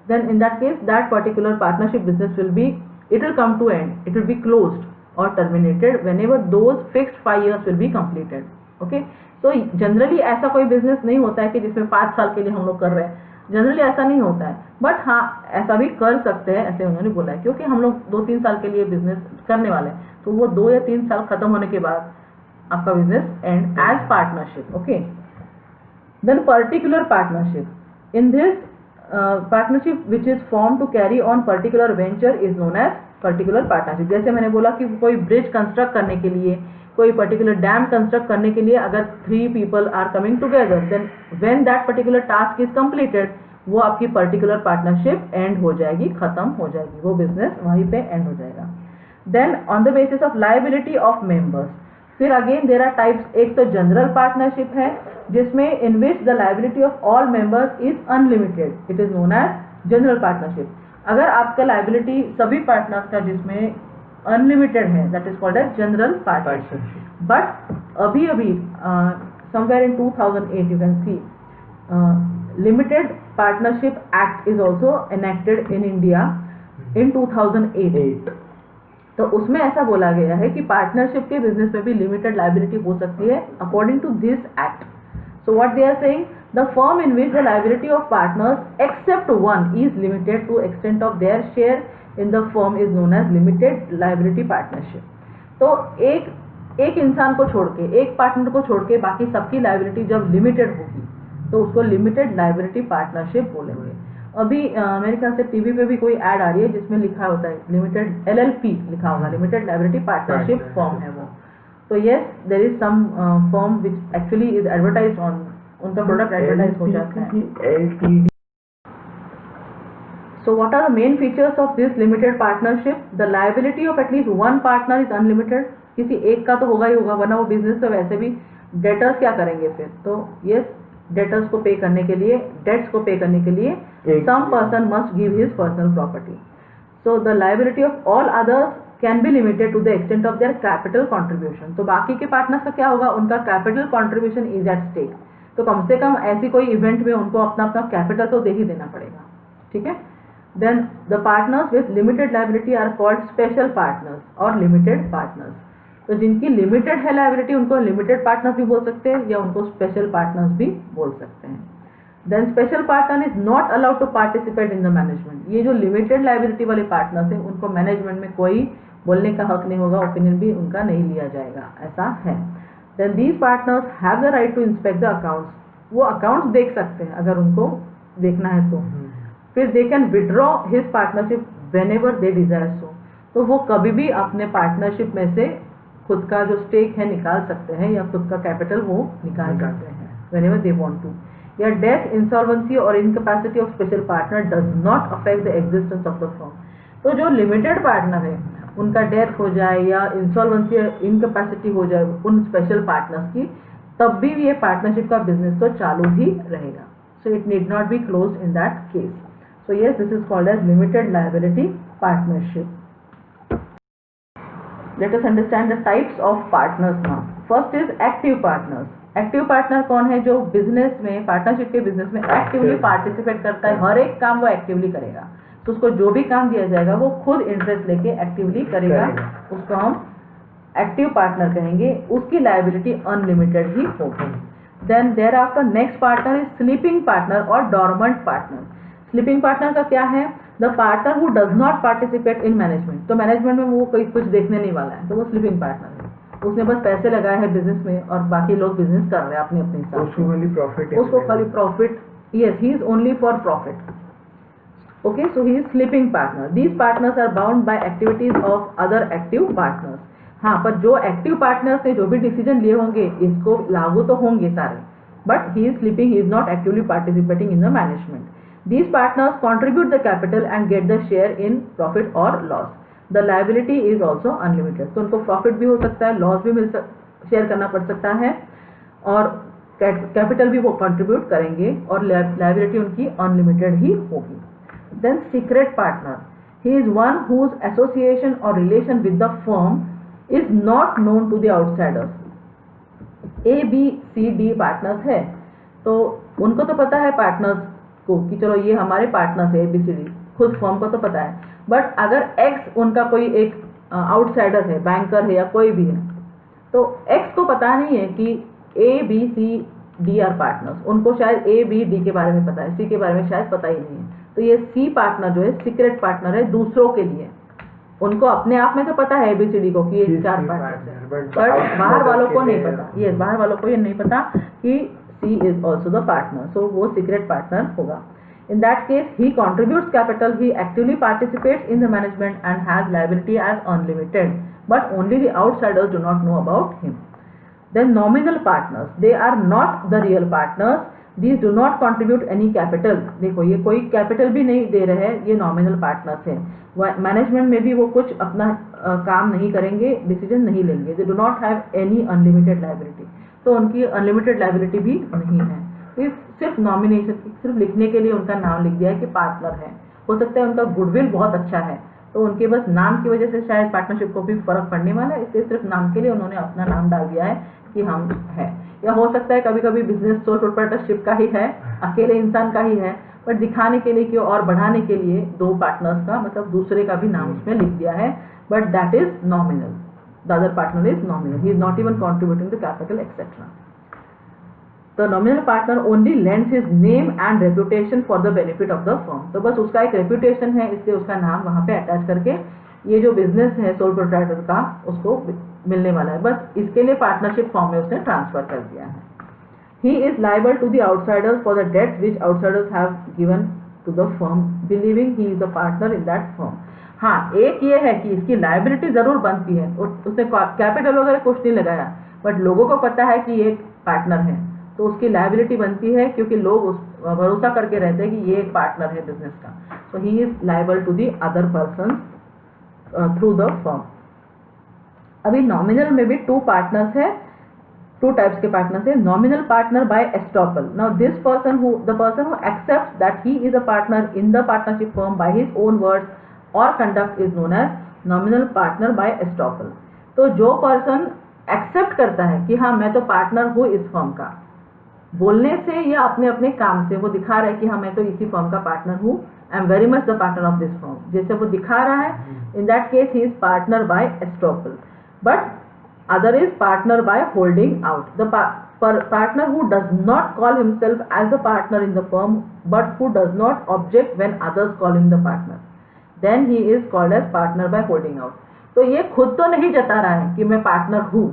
then in that case that particular partnership business will be, it will come to end, it will be closed or terminated whenever those fixed 5 years will be completed. Okay, so generally ऐसा कोई business नहीं होता है कि जिसमें 5 साल के लिए हम लोग कर रहे हैं, जनरली ऐसा नहीं होता है। बट हाँ, ऐसा भी कर सकते हैं, ऐसे उन्होंने बोला है, क्योंकि हम लोग 2-3 साल के लिए बिजनेस करने वाले हैं, तो वो 2 या 3 साल खत्म होने के बाद आपका business end as partnership. Okay, then particular partnership. In this partnership which is form to carry on particular venture is known as particular partnership. जैसे मैंने बोला कि कोई ब्रिज कंस्ट्रक्ट करने के लिए, कोई पर्टिकुलर डैम कंस्ट्रक्ट करने के लिए अगर 3 people are coming together, then when that particular task is completed, वो आपकी पर्टिकुलर पार्टनरशिप एंड हो जाएगी, खत्म हो जाएगी, वो बिजनेस वहीं पे एंड हो जाएगा। Then on the basis of liability of members, फिर अगेन देयर आर टाइप्स, एक तो जनरल पार्टनरशिप है जिसमें in which the liability of all members is unlimited, it is known as general partnership. अगर आपका लायबिलिटी सभी पार्टनर्स का जिसमें अनलिमिटेड है, that is called as general partnership. But अभी somewhere in 2008 you can see limited partnership act is also enacted in India in 2008। तो उसमें ऐसा बोला गया है कि पार्टनरशिप के बिजनेस में भी लिमिटेड लायबिलिटी हो सकती है according to this act. So what they are saying, the firm in which the liability of partners except one is limited to extent of their share in the firm is known as limited liability partnership. तो एक इंसान को छोड़ के, एक partner को छोड़ के बाकी सबकी लायबिलिटी जब लिमिटेड होगी तो उसको लिमिटेड लायबिलिटी पार्टनरशिप बोलेंगे। अभी मेरे ख्याल से टीवी पे भी कोई ऐड आ रही है जिसमें लिखा होता है लिमिटेड LLP लिखा होगा, लिमिटेड लायबिलिटी पार्टनरशिप फर्म है वो। तो yes, there is some firm which actually is advertised on, उनका प्रोडक्ट एडवर्टाइज हो जाता है। So what are the main features of this limited partnership? The liability of at least one partner is unlimited. किसी एक का तो होगा ही होगा, वरना वो बिजनेस तो वैसे भी डेटर्स क्या करेंगे फिर। तो यस, डेटर्स को पे करने के लिए, डेट्स को पे करने के लिए some person must give his personal property. So the liability of all others can be limited to the extent of their capital contribution. तो बाकी के पार्टनर्स का क्या होगा, उनका capital contribution is at stake. तो कम से कम ऐसी कोई इवेंट में उनको अपना अपना कैपिटल तो दे ही देना पड़ेगा, ठीक है। Then the partners with limited liability are called special partners और limited partners। तो जिनकी लिमिटेड है लायबिलिटी उनको लिमिटेड पार्टनर्स भी बोल सकते हैं या उनको स्पेशल पार्टनर्स भी बोल सकते हैं। Then special partner is not allowed to participate in the management. ये जो लिमिटेड लायबिलिटी वाले पार्टनर्स हैं उनको मैनेजमेंट में कोई बोलने का हक नहीं होगा, ओपिनियन भी उनका नहीं लिया जाएगा, ऐसा है। Then these partners have the right to inspect the accounts. वो अकाउंट्स देख सकते हैं अगर उनको देखना है तो। फिर they can withdraw his partnership whenever they desire so. तो वो कभी भी अपने पार्टनरशिप में से खुद का जो स्टेक है निकाल सकते हैं या खुद का कैपिटल वो निकाल सकते हैं whenever they want to. या डेथ, इंसॉल्वेंसी और incapacity of special partner does not affect the existence of the firm. तो जो लिमिटेड पार्टनर है उनका डेथ हो जाए या इंसॉल्वेंसी या इनकैपेसिटी हो जाए उन स्पेशल पार्टनर्स की, तब भी ये पार्टनरशिप का बिजनेस तो चालू ही रहेगा। So it need not be closed in that case. So yes, this is called as limited liability partnership. Let us understand the types of partners now. First is active partners. Active partner कौन है, जो business में, partnership के business में actively participate करता है, हर एक काम वो एक्टिवली करेगा। तो उसको जो भी काम दिया जाएगा वो खुद इंटरेस्ट लेके एक्टिवली करेगा, उसको हम एक्टिव पार्टनर कहेंगे। उसकी लायबिलिटी अनलिमिटेड ही होगी। Then thereafter next partner is sleeping partner और डॉर्मेंट पार्टनर। स्लीपिंग पार्टनर का क्या है, the partner who does not participate in management. तो मैनेजमेंट में वो कोई कुछ देखने नहीं वाला है, तो वो स्लीपिंग पार्टनर है। उसने बस पैसे लगाए हैं बिजनेस में और बाकी लोग बिजनेस कर रहे हैं अपने अपने हिसाब से, उसको खाली profit, yes, he is only for profit. Okay, so he is sleeping partner. These partners are bound by activities of other active partners. हाँ, पर जो एक्टिव पार्टनर्स ने जो भी डिसीजन लिए होंगे इसको लागू तो होंगे सारे, but he is sleeping, he is not actively participating in the management. These partners contribute the capital and get the share in profit or loss. The liability is also unlimited. तो उनको profit भी हो सकता है, loss भी share करना पड़ सकता है और कैपिटल भी वो कंट्रीब्यूट करेंगे और लायबिलिटी उनकी अनलिमिटेड ही होगी। Then secret partner, he is one whose association और relation with the firm is not known to the outsiders. A, B, C, D partners है तो उनको तो पता है पार्टनर्स को कि चलो ये हमारे पार्टनर्स है ABCD, खुद फर्म को तो पता है। बट अगर X उनका कोई एक आउटसाइडर है, बैंकर है या कोई भी है, तो X को पता नहीं है कि A, B, C, D are partners. उनको शायद A, B, D के बारे में पता है, C के बारे में शायद पता ही नहीं है। तो ये C पार्टनर जो है सीक्रेट पार्टनर है दूसरों के लिए। उनको अपने आप में तो पता है ABCD को कि ये 4 पार्टनर्स है, बट बाहर वालों को नहीं पता। ये बाहर वालों को ये नहीं पता कि C is also the partner, so वो secret partner होगा। In that case, he contributes capital, he actively participates in the management and has liability as unlimited, but only the outsiders do not know about him. Then nominal partners, they are not the real partners, these do not contribute any capital. देखो ये कोई capital भी नहीं दे रहे हैं, ये nominal partners हैं। Management में भी वो कुछ अपना काम नहीं करेंगे, डिसीजन नहीं लेंगे। They do not have any unlimited liability, तो उनकी अनलिमिटेड लाइबिलिटी भी नहीं है। तो सिर्फ नॉमिनेशन, सिर्फ लिखने के लिए उनका नाम लिख दिया है कि पार्टनर है। हो सकता है उनका गुडविल बहुत अच्छा है, तो उनके बस नाम की वजह से शायद पार्टनरशिप को भी फर्क पड़ने वाला है, इसलिए सिर्फ नाम के लिए उन्होंने अपना नाम डाल दिया है कि हम है। या हो सकता है कभी कभी बिजनेस सोल प्रोप्राइटरशिप का ही है, अकेले इंसान का ही है, पर दिखाने के लिए कि और बढ़ाने के लिए दो पार्टनर्स का मतलब दूसरे का भी नाम उसमें लिख दिया है, but that is nominal. The other partner is nominal, he is not even contributing the capital etcetera. The nominal partner only lends his name and reputation for the benefit of the firm। तो बस उसका एक reputation है, इसलिए उसका नाम वहाँ पे अटैच करके ये जो बिजनेस है सोल प्रोप्राइटर का उसको मिलने वाला है, बस इसके लिए पार्टनरशिप फॉर्म में उसने ट्रांसफर कर दिया है। He is liable to the outsiders for the debts which outsiders have given to the firm, believing he is a partner in that firm। हाँ, एक ये है कि इसकी लाइबिलिटी जरूर बनती है, उसने कैपिटल वगैरह कुछ नहीं लगाया, बट लोगों को पता है कि ये एक पार्टनर है, तो उसकी लाइबिलिटी बनती है क्योंकि लोग उस भरोसा करके रहते हैं कि ये एक पार्टनर है बिजनेस का। So he is liable to the other person through the firm. अभी नॉमिनल में भी टू पार्टनर्स है, टू टाइप्स के पार्टनर्स है। Nominal partner by estoppel. Now this person who the person who accepts that he is a partner in the partnership firm by his own words और conduct is known as nominal partner by estoppel. तो जो person accept करता है कि हाँ मैं तो partner हूँ इस फर्म का, बोलने से या अपने अपने काम से वो दिखा रहा है कि हाँ मैं तो इसी फर्म का पार्टनर हूँ, I am very much the partner of this firm, जैसे वो दिखा रहा है, in that case he is partner by estoppel. But other is partner by holding out. The partner who does not call himself as the partner in the firm but who does not object when others call him the partner, then he is called as partner by holding out. तो ये खुद तो नहीं जता रहा है कि मैं पार्टनर हूँ,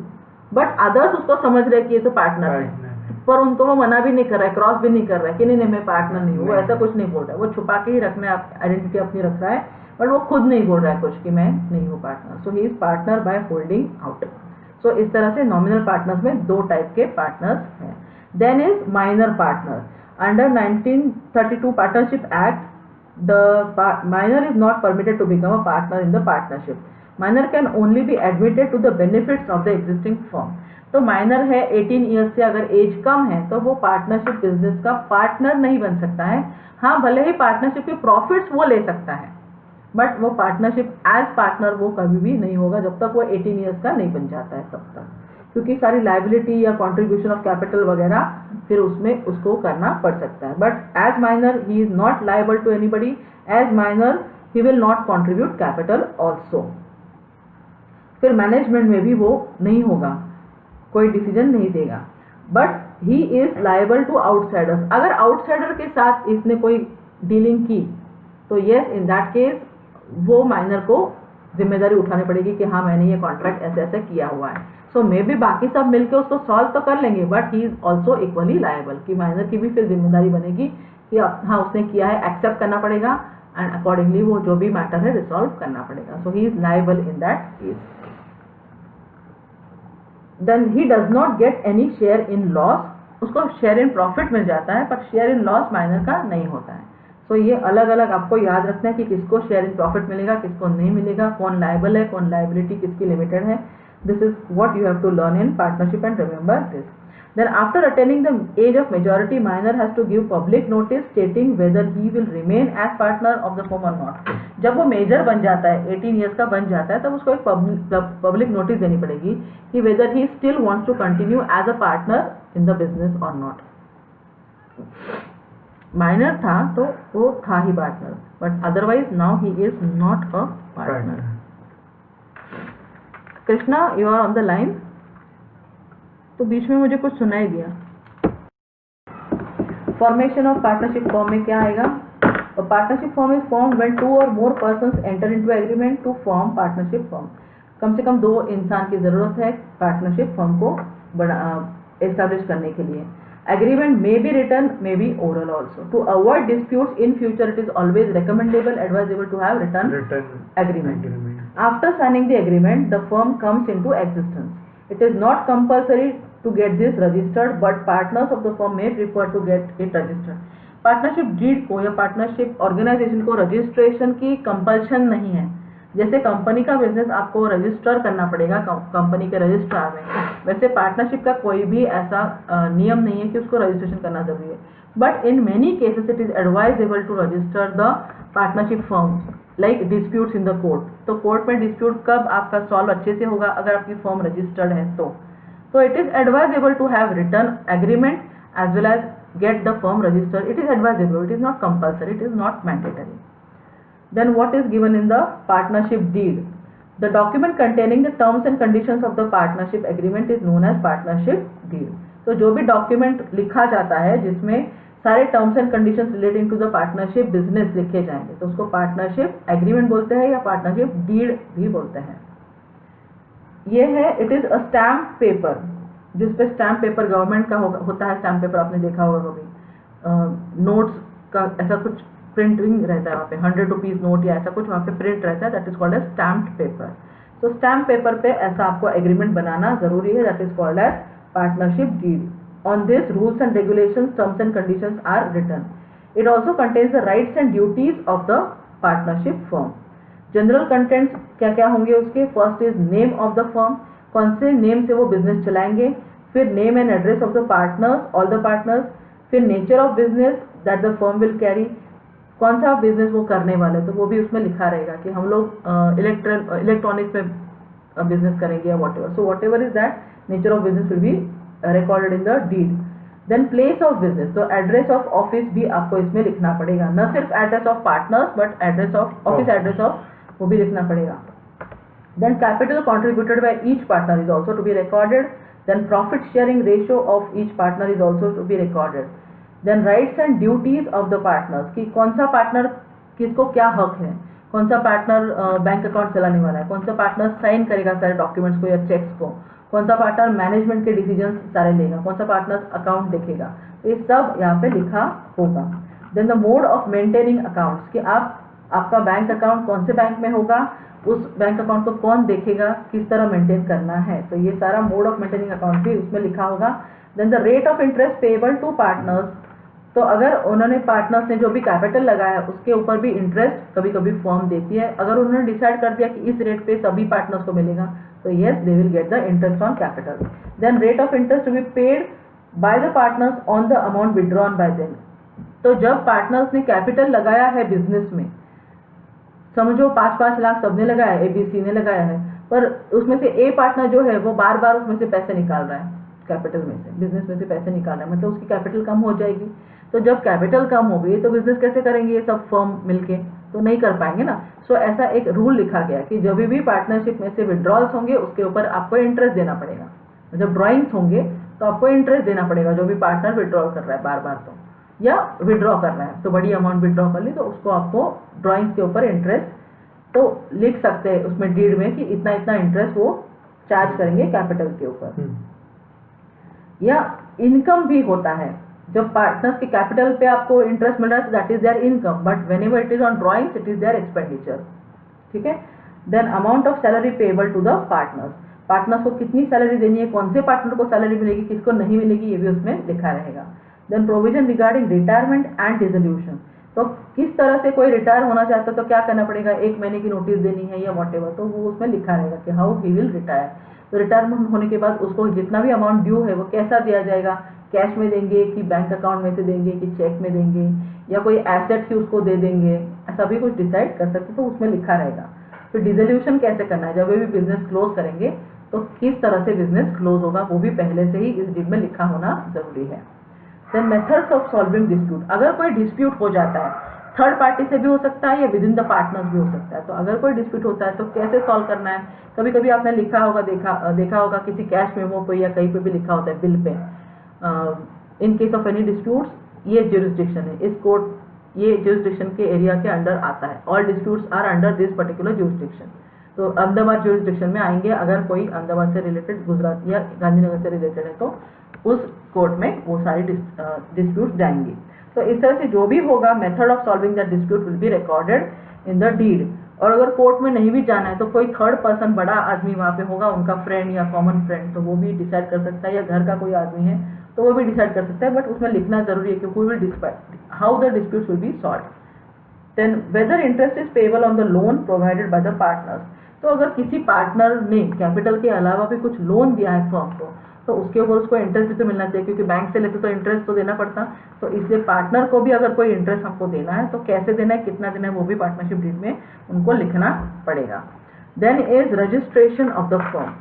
बट अदर्स उसको समझ रहे कि ये तो पार्टनर है, पर उनको वो मना भी नहीं कर रहा है, क्रॉस भी नहीं कर रहा है कि नहीं मैं पार्टनर नहीं हूँ, वो ऐसा कुछ नहीं बोल रहा है। वो छुपा के ही रखना है, आइडेंटिटी अपनी रख रहा है, बट वो खुद नहीं बोल रहा है कुछ कि मैं नहीं हूँ partner. So he is partner by holding out. So इस तरह से नॉमिनल पार्टनर्स में दो टाइप के पार्टनर्स हैं। Then is minor partner. Under 1932 partnership act, the minor is not permitted to become a partner in the partnership. Minor can only be admitted to the benefits of the existing firm. तो minor है 18 years से अगर as कम है तो वो partnership business का partner नहीं बन सकता है। हाँ, भले ही पार्टनरशिप के प्रॉफिट्स वो ले सकता है, बट वो पार्टनरशिप एज पार्टनर वो कभी भी नहीं होगा जब तक वो 18 ईयर्स का नहीं बन जाता है तब तक, क्योंकि सारी लाइबिलिटी या कॉन्ट्रीब्यूशन ऑफ कैपिटल वगैरह फिर उसमें उसको करना पड़ सकता है। But as minor he is not liable to anybody, as minor he will not contribute capital also. फिर मैनेजमेंट में भी वो नहीं होगा, कोई डिसीजन नहीं देगा, but he is liable to outsiders. अगर आउटसाइडर के साथ इसने कोई डीलिंग की तो यस, इन दैट केस वो माइनर को जिम्मेदारी उठानी पड़ेगी कि हाँ मैंने ये कॉन्ट्रैक्ट ऐसे ऐसे किया हुआ है। सो मे बी बाकी सब मिलकर उसको सॉल्व तो कर लेंगे, but he is also equally liable, कि माइनर की भी फिर जिम्मेदारी बनेगी कि हाँ उसने किया है, एक्सेप्ट करना पड़ेगा एंड अकॉर्डिंगली वो जो भी मैटर है रिसॉल्व करना पड़ेगा। So he is liable in that case. Then he does not get any share in loss। उसको शेयर इन प्रॉफिट मिल जाता है, पर शेयर इन लॉस माइनर का नहीं होता है। सो ये अलग अलग आपको याद रखना है कि किसको शेयर इन प्रॉफिट मिलेगा, किसको नहीं मिलेगा, कौन लाइबल है, कौन लाइबिलिटी किसकी लिमिटेड है। This is what you have to learn in partnership and remember this. Then after attaining the age of majority, minor has to give public notice stating whether he will remain as partner of the firm or not। जब वो major बन जाता है, 18 years का बन जाता है, तब उसको एक पब्लिक नोटिस देनी पड़ेगी कि whether he still wants to continue as a partner in the business or not। Minor था तो वो था ही partner, but otherwise now he is not a partner. Krishna, you are on the line. तो बीच में मुझे कुछ सुनाई दिया। फॉर्मेशन ऑफ पार्टनरशिप फॉर्म में क्या आएगा? Partnership form is form when 2 or more persons enter into agreement to form partnership firm। कम से कम 2 इंसान की जरूरत है पार्टनरशिप फर्म को एस्टैब्लिश करने के लिए। Agreement may be written, may be oral also. To avoid disputes in future it is always recommendable, advisable to have written agreement. After signing the agreement the firm comes into existence. It is not compulsory to get this registered, but partners of the firm may prefer to get it registered. Partnership deed को या partnership organization को registration की compulsion नहीं है। जैसे company का business आपको register करना पड़ेगा कंपनी के रजिस्ट्रार में, वैसे पार्टनरशिप का कोई भी ऐसा नियम नहीं है कि उसको रजिस्ट्रेशन करना जरूरी है। But in many cases it is advisable to register the partnership firm like disputes in the court. तो कोर्ट में डिस्प्यूट कब आपका सॉल्व अच्छे से होगा, अगर आपकी फर्म रजिस्टर्ड है तो it is advisable to have return agreement as well as get the firm registered. It is advisable, it is not compulsory, it is not mandatory. Then what is given in the partnership deed? The document containing the terms and conditions of the partnership agreement is known as partnership deed. तो जो भी document लिखा जाता है जिसमें सारे terms and conditions relating to the partnership business लिखे जाएंगे तो उसको पार्टनरशिप एग्रीमेंट बोलते हैं या पार्टनरशिप डीड भी बोलते हैं। ये है, it is a stamp paper, जिसपे स्टैम्प पेपर गवर्नमेंट का होता है। स्टैम्प पेपर आपने देखा होगा कभी, नोट्स का ऐसा कुछ प्रिंटिंग रहता है वहाँ पे, 100 रुपीज नोट या ऐसा कुछ वहाँ पे प्रिंट रहता है, that is called as stamp paper. तो स्टैम्प पेपर पे ऐसा आपको एग्रीमेंट बनाना जरूरी है, that is called as partnership deed. On this rules and regulations, terms and conditions are written. It also contains the rights and duties of the partnership firm. General contents क्या क्या होंगे उसके? First is name of the firm, कौन से name से वो business चलाएंगे, फिर name and address of the partners, all the partners, फिर nature of business that the firm will carry, कौन सा बिजनेस वो करने वाले, तो वो भी उसमें लिखा रहेगा कि हम लोग इलेक्ट्रॉनिक्स में बिजनेस करेंगे या whatever. So whatever is that nature of business will be recorded in the deed. Then place of business, तो एड्रेस ऑफ ऑफिस भी आपको इसमें लिखना पड़ेगा, न सिर्फ address of partners but address of office, address of वो भी लिखना पड़ेगा। Then capital contributed by each partner is also to be recorded. Then profit sharing ratio of each partner is also to be recorded. Then rights and duties of the partners, कि कौन सा partner किसको क्या हक है, कौन सा partner bank account चलाने वाला है, कौन सा पार्टनर साइन करेगा सारे डॉक्यूमेंट्स को या चेक्स को, कौन सा पार्टनर मैनेजमेंट के डिसीजन सारे लेगा, कौन सा पार्टनर अकाउंट देखेगा, तो ये सब यहाँ पे लिखा होगा। Then the mode of maintaining accounts, कि आपका बैंक अकाउंट कौन से बैंक में होगा, उस बैंक अकाउंट को कौन देखेगा, किस तरह मेंटेन करना है, तो ये सारा मोड ऑफ मेंटेनिंग अकाउंट भी उसमें लिखा होगा। Then the rate of interest payable to partners, तो अगर उन्होंने पार्टनर्स ने जो भी कैपिटल लगाया उसके ऊपर भी इंटरेस्ट कभी कभी फर्म देती है। अगर उन्होंने डिसाइड कर दिया कि इस रेट पे सभी पार्टनर्स को मिलेगा तो yes they will get the interest on capital. Then rate of interest to be paid by the partners on the amount withdrawn by them, तो जब पार्टनर्स ने कैपिटल लगाया है बिजनेस में, समझो 5-5 लाख सबने लगाया है, ABC ने लगाया है, पर उसमें से ए पार्टनर जो है वो बार बार उसमें से पैसे निकाल रहा है, कैपिटल में से, बिजनेस में से पैसे निकाल रहा है, मतलब उसकी कैपिटल कम हो जाएगी। तो जब कैपिटल कम हो गई तो बिजनेस कैसे करेंगे ये सब फर्म मिलके, तो नहीं कर पाएंगे ना। सो ऐसा एक रूल लिखा गया कि जब भी पार्टनरशिप में से विड्रॉल्स होंगे उसके ऊपर आपको इंटरेस्ट देना पड़ेगा, जब ड्रॉइंग्स होंगे तो आपको इंटरेस्ट देना पड़ेगा, जो भी पार्टनर विड्रॉल कर रहा है बार बार तो, या विड्रॉ कर रहा है तो बड़ी अमाउंट विड्रॉ कर ली तो उसको आपको ड्रॉइंग्स के ऊपर इंटरेस्ट तो लिख सकते हैं उसमें डीड में कि इतना इतना इंटरेस्ट वो चार्ज करेंगे कैपिटल के ऊपर। या इनकम भी होता है, जब पार्टनर्स के कैपिटल पे आपको इंटरेस्ट मिल रहा है that is their income, but whenever it is on drawings it is their expenditure. ठीक है। Then amount of salary payable to the partners, partners को कितनी सैलरी देनी है, कौन से पार्टनर को सैलरी मिलेगी, किसको नहीं मिलेगी, ये भी उसमें लिखा रहेगा। Then provision regarding retirement and dissolution, तो किस तरह से कोई रिटायर होना चाहता है तो क्या करना पड़ेगा, 1 महीने की नोटिस देनी है या वॉटेवर, तो वो उसमें लिखा रहेगा कि हाउ ही विल रिटायर। तो रिटायरमेंट होने के बाद उसको जितना भी अमाउंट ड्यू है वो कैसा दिया जाएगा, कैश में देंगे कि बैंक अकाउंट में से देंगे कि चेक में देंगे या कोई एसेट ही उसको दे देंगे, ऐसा भी कुछ डिसाइड कर सकते, तो उसमें लिखा रहेगा। फिर डिसोल्यूशन कैसे करना है, जब भी बिजनेस क्लोज करेंगे तो किस तरह से बिजनेस क्लोज होगा वो भी पहले से ही इस डीड में लिखा होना जरूरी है। Then methods of solving dispute, अगर कोई डिस्प्यूट हो जाता है थर्ड पार्टी से भी हो सकता है या विद इन द पार्टनर्स भी हो सकता है, तो अगर कोई डिस्प्यूट होता है तो कैसे सॉल्व करना है। कभी कभी आपने लिखा होगा देखा होगा किसी कैश मेमो पे या कहीं पे भी लिखा होता है bill pay, in case of any disputes ये ज्यूरिसडिक्शन है, इस कोर्ट ये ज्यूरिसडिक्शन के एरिया के अंडर आता है, all disputes are under this particular jurisdiction. तो अहमदाबाद ज्यूरिसडिक्शन में आएंगे, अगर कोई अहमदाबाद से रिलेटेड गुजरात या गांधीनगर से रिलेटेड है तो उस कोर्ट में वो सारी डिस्प्यूट्स जाएंगी। तो इस तरह से जो भी होगा method of solving that dispute will be recorded in the deed. और अगर कोर्ट में नहीं भी जाना है तो कोई थर्ड पर्सन बड़ा आदमी वहाँ पे होगा, उनका फ्रेंड या कॉमन फ्रेंड, तो वो भी डिसाइड कर सकता है, या घर का कोई आदमी है तो वो भी डिसाइड कर सकता है, बट उसमें लिखना जरूरी है कि how the dispute will be solve. Then whether interest is payable on the loan provided by the partners, तो अगर किसी पार्टनर ने कैपिटल के अलावा भी कुछ लोन दिया है फर्म को तो उसके ऊपर उसको इंटरेस्ट भी तो मिलना चाहिए, क्योंकि बैंक से लेते तो इंटरेस्ट तो देना पड़ता, तो इसलिए पार्टनर को भी अगर कोई इंटरेस्ट हमको देना है तो कैसे देना है, कितना देना है, वो भी पार्टनरशिप डीड में उनको लिखना पड़ेगा। Then is registration of the firm.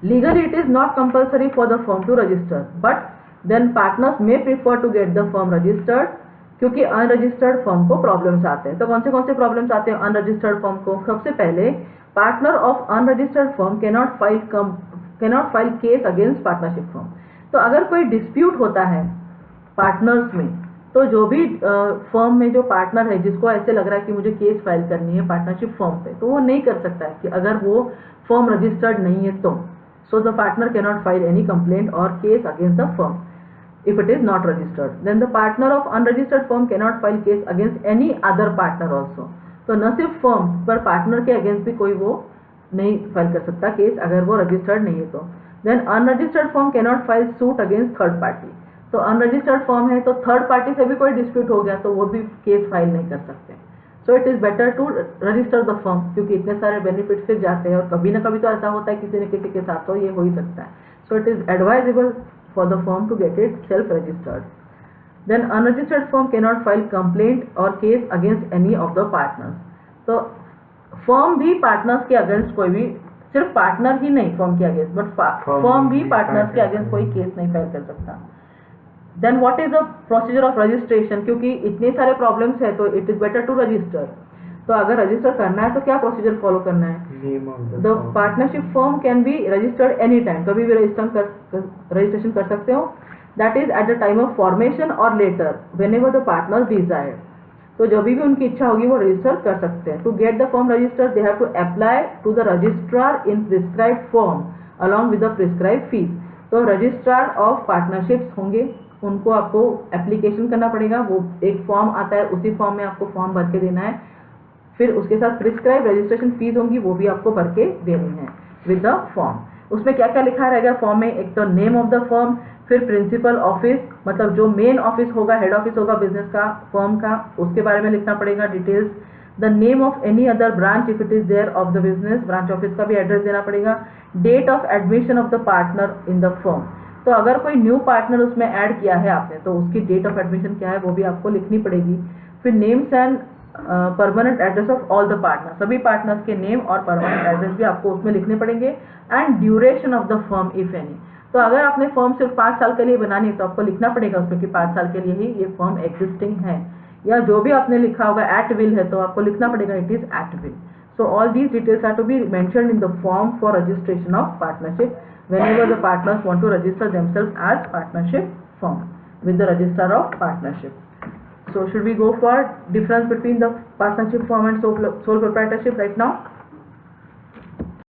Legally it is not compulsory for the firm to register, but then partners may prefer to get the firm registered, क्योंकि अनरजिस्टर्ड फर्म को प्रॉब्लम्स आते हैं। तो कौन से प्रॉब्लम्स आते हैं अनरजिस्टर्ड फर्म को? सबसे पहले, partner of unregistered firm cannot file case against partnership firm. तो अगर कोई डिस्प्यूट होता है पार्टनर्स में, तो जो भी फर्म में जो पार्टनर है जिसको ऐसे लग रहा है कि मुझे केस फाइल करनी है पार्टनरशिप फर्म पे, तो वो नहीं कर सकता है कि अगर वो फर्म रजिस्टर्ड नहीं है तो। So the partner cannot file any complaint और case against the firm if it is not registered. Then the partner of unregistered firm cannot file case against any other partner also. तो न सिर्फ firm पर partner के against भी कोई वो नहीं फाइल कर सकता केस अगर वो रजिस्टर्ड नहीं है तो। Then unregistered firm cannot file suit against third party. तो अनरजिस्टर्ड फर्म है तो थर्ड पार्टी से भी कोई डिस्प्यूट हो गया तो वो भी केस फाइल नहीं कर सकते। So it is better to register the firm, क्योंकि इतने सारे बेनिफिट फिर जाते हैं और कभी ना कभी तो ऐसा होता है किसी न किसी के साथ, तो ये हो ही सकता है। सो it is advisable for the firm to get it self-registered. Then unregistered firm cannot file complaint or case against any of the partners. तो फर्म भी पार्टनर्स के अगेंस्ट कोई भी, सिर्फ पार्टनर ही नहीं फर्म के अगेंस्ट, बट फर्म भी पार्टनर्स के अगेंस्ट कोई केस नहीं फाइल कर सकता। Then what is the procedure of registration? क्योंकि इतने सारे प्रॉब्लम्स है तो it is better to register. तो अगर रजिस्टर करना है तो क्या प्रोसीजर फॉलो करना है? The partnership firm can be registered any time, कभी भी रजिस्ट्रेशन कर सकते हो। That is at the time of formation और later whenever the partner desire. तो जब भी उनकी इच्छा होगी वो रजिस्टर कर सकते हैं। To get the firm registered they have to apply to the registrar in prescribe form along with the prescribe fees. तो रजिस्ट्रार ऑफ पार्टनरशिप्स होंगे, उनको आपको एप्लीकेशन करना पड़ेगा, वो एक फॉर्म आता है, उसी फॉर्म में आपको फॉर्म भर के देना है, फिर उसके साथ प्रिस्क्राइब रजिस्ट्रेशन फीस होंगी, वो भी आपको भर के देनी है विद द फॉर्म। उसमें क्या क्या लिखा रहेगा फॉर्म में? एक तो नेम ऑफ द फर्म, फिर प्रिंसिपल ऑफिस, मतलब जो मेन ऑफिस होगा, हेड ऑफिस होगा बिजनेस का, फर्म का, उसके बारे में लिखना पड़ेगा details. The name of any other branch if it is there of the business, branch office का भी एड्रेस देना पड़ेगा। Date of admission of the partner in the firm, तो अगर कोई न्यू पार्टनर उसमें ऐड किया है आपने तो उसकी डेट ऑफ एडमिशन क्या है वो भी आपको लिखनी पड़ेगी। फिर names and permanent address of all the partner, सभी पार्टनर्स के नेम और परमानेंट एड्रेस भी आपको उसमें लिखने पड़ेंगे। And duration of the firm if any, तो अगर आपने फर्म सिर्फ 5 साल के लिए बनानी है तो आपको लिखना पड़ेगा उसमें कि 5 साल के लिए ही ये फर्म एग्जिस्टिंग है, या जो भी आपने लिखा होगा एट विल है तो आपको लिखना पड़ेगा it is at will. So all these details are to be mentioned in the form for registration of partnership whenever the partners want to register themselves as partnership firm with the registrar of partnership. So should we go for difference between the partnership form and sole proprietorship right now?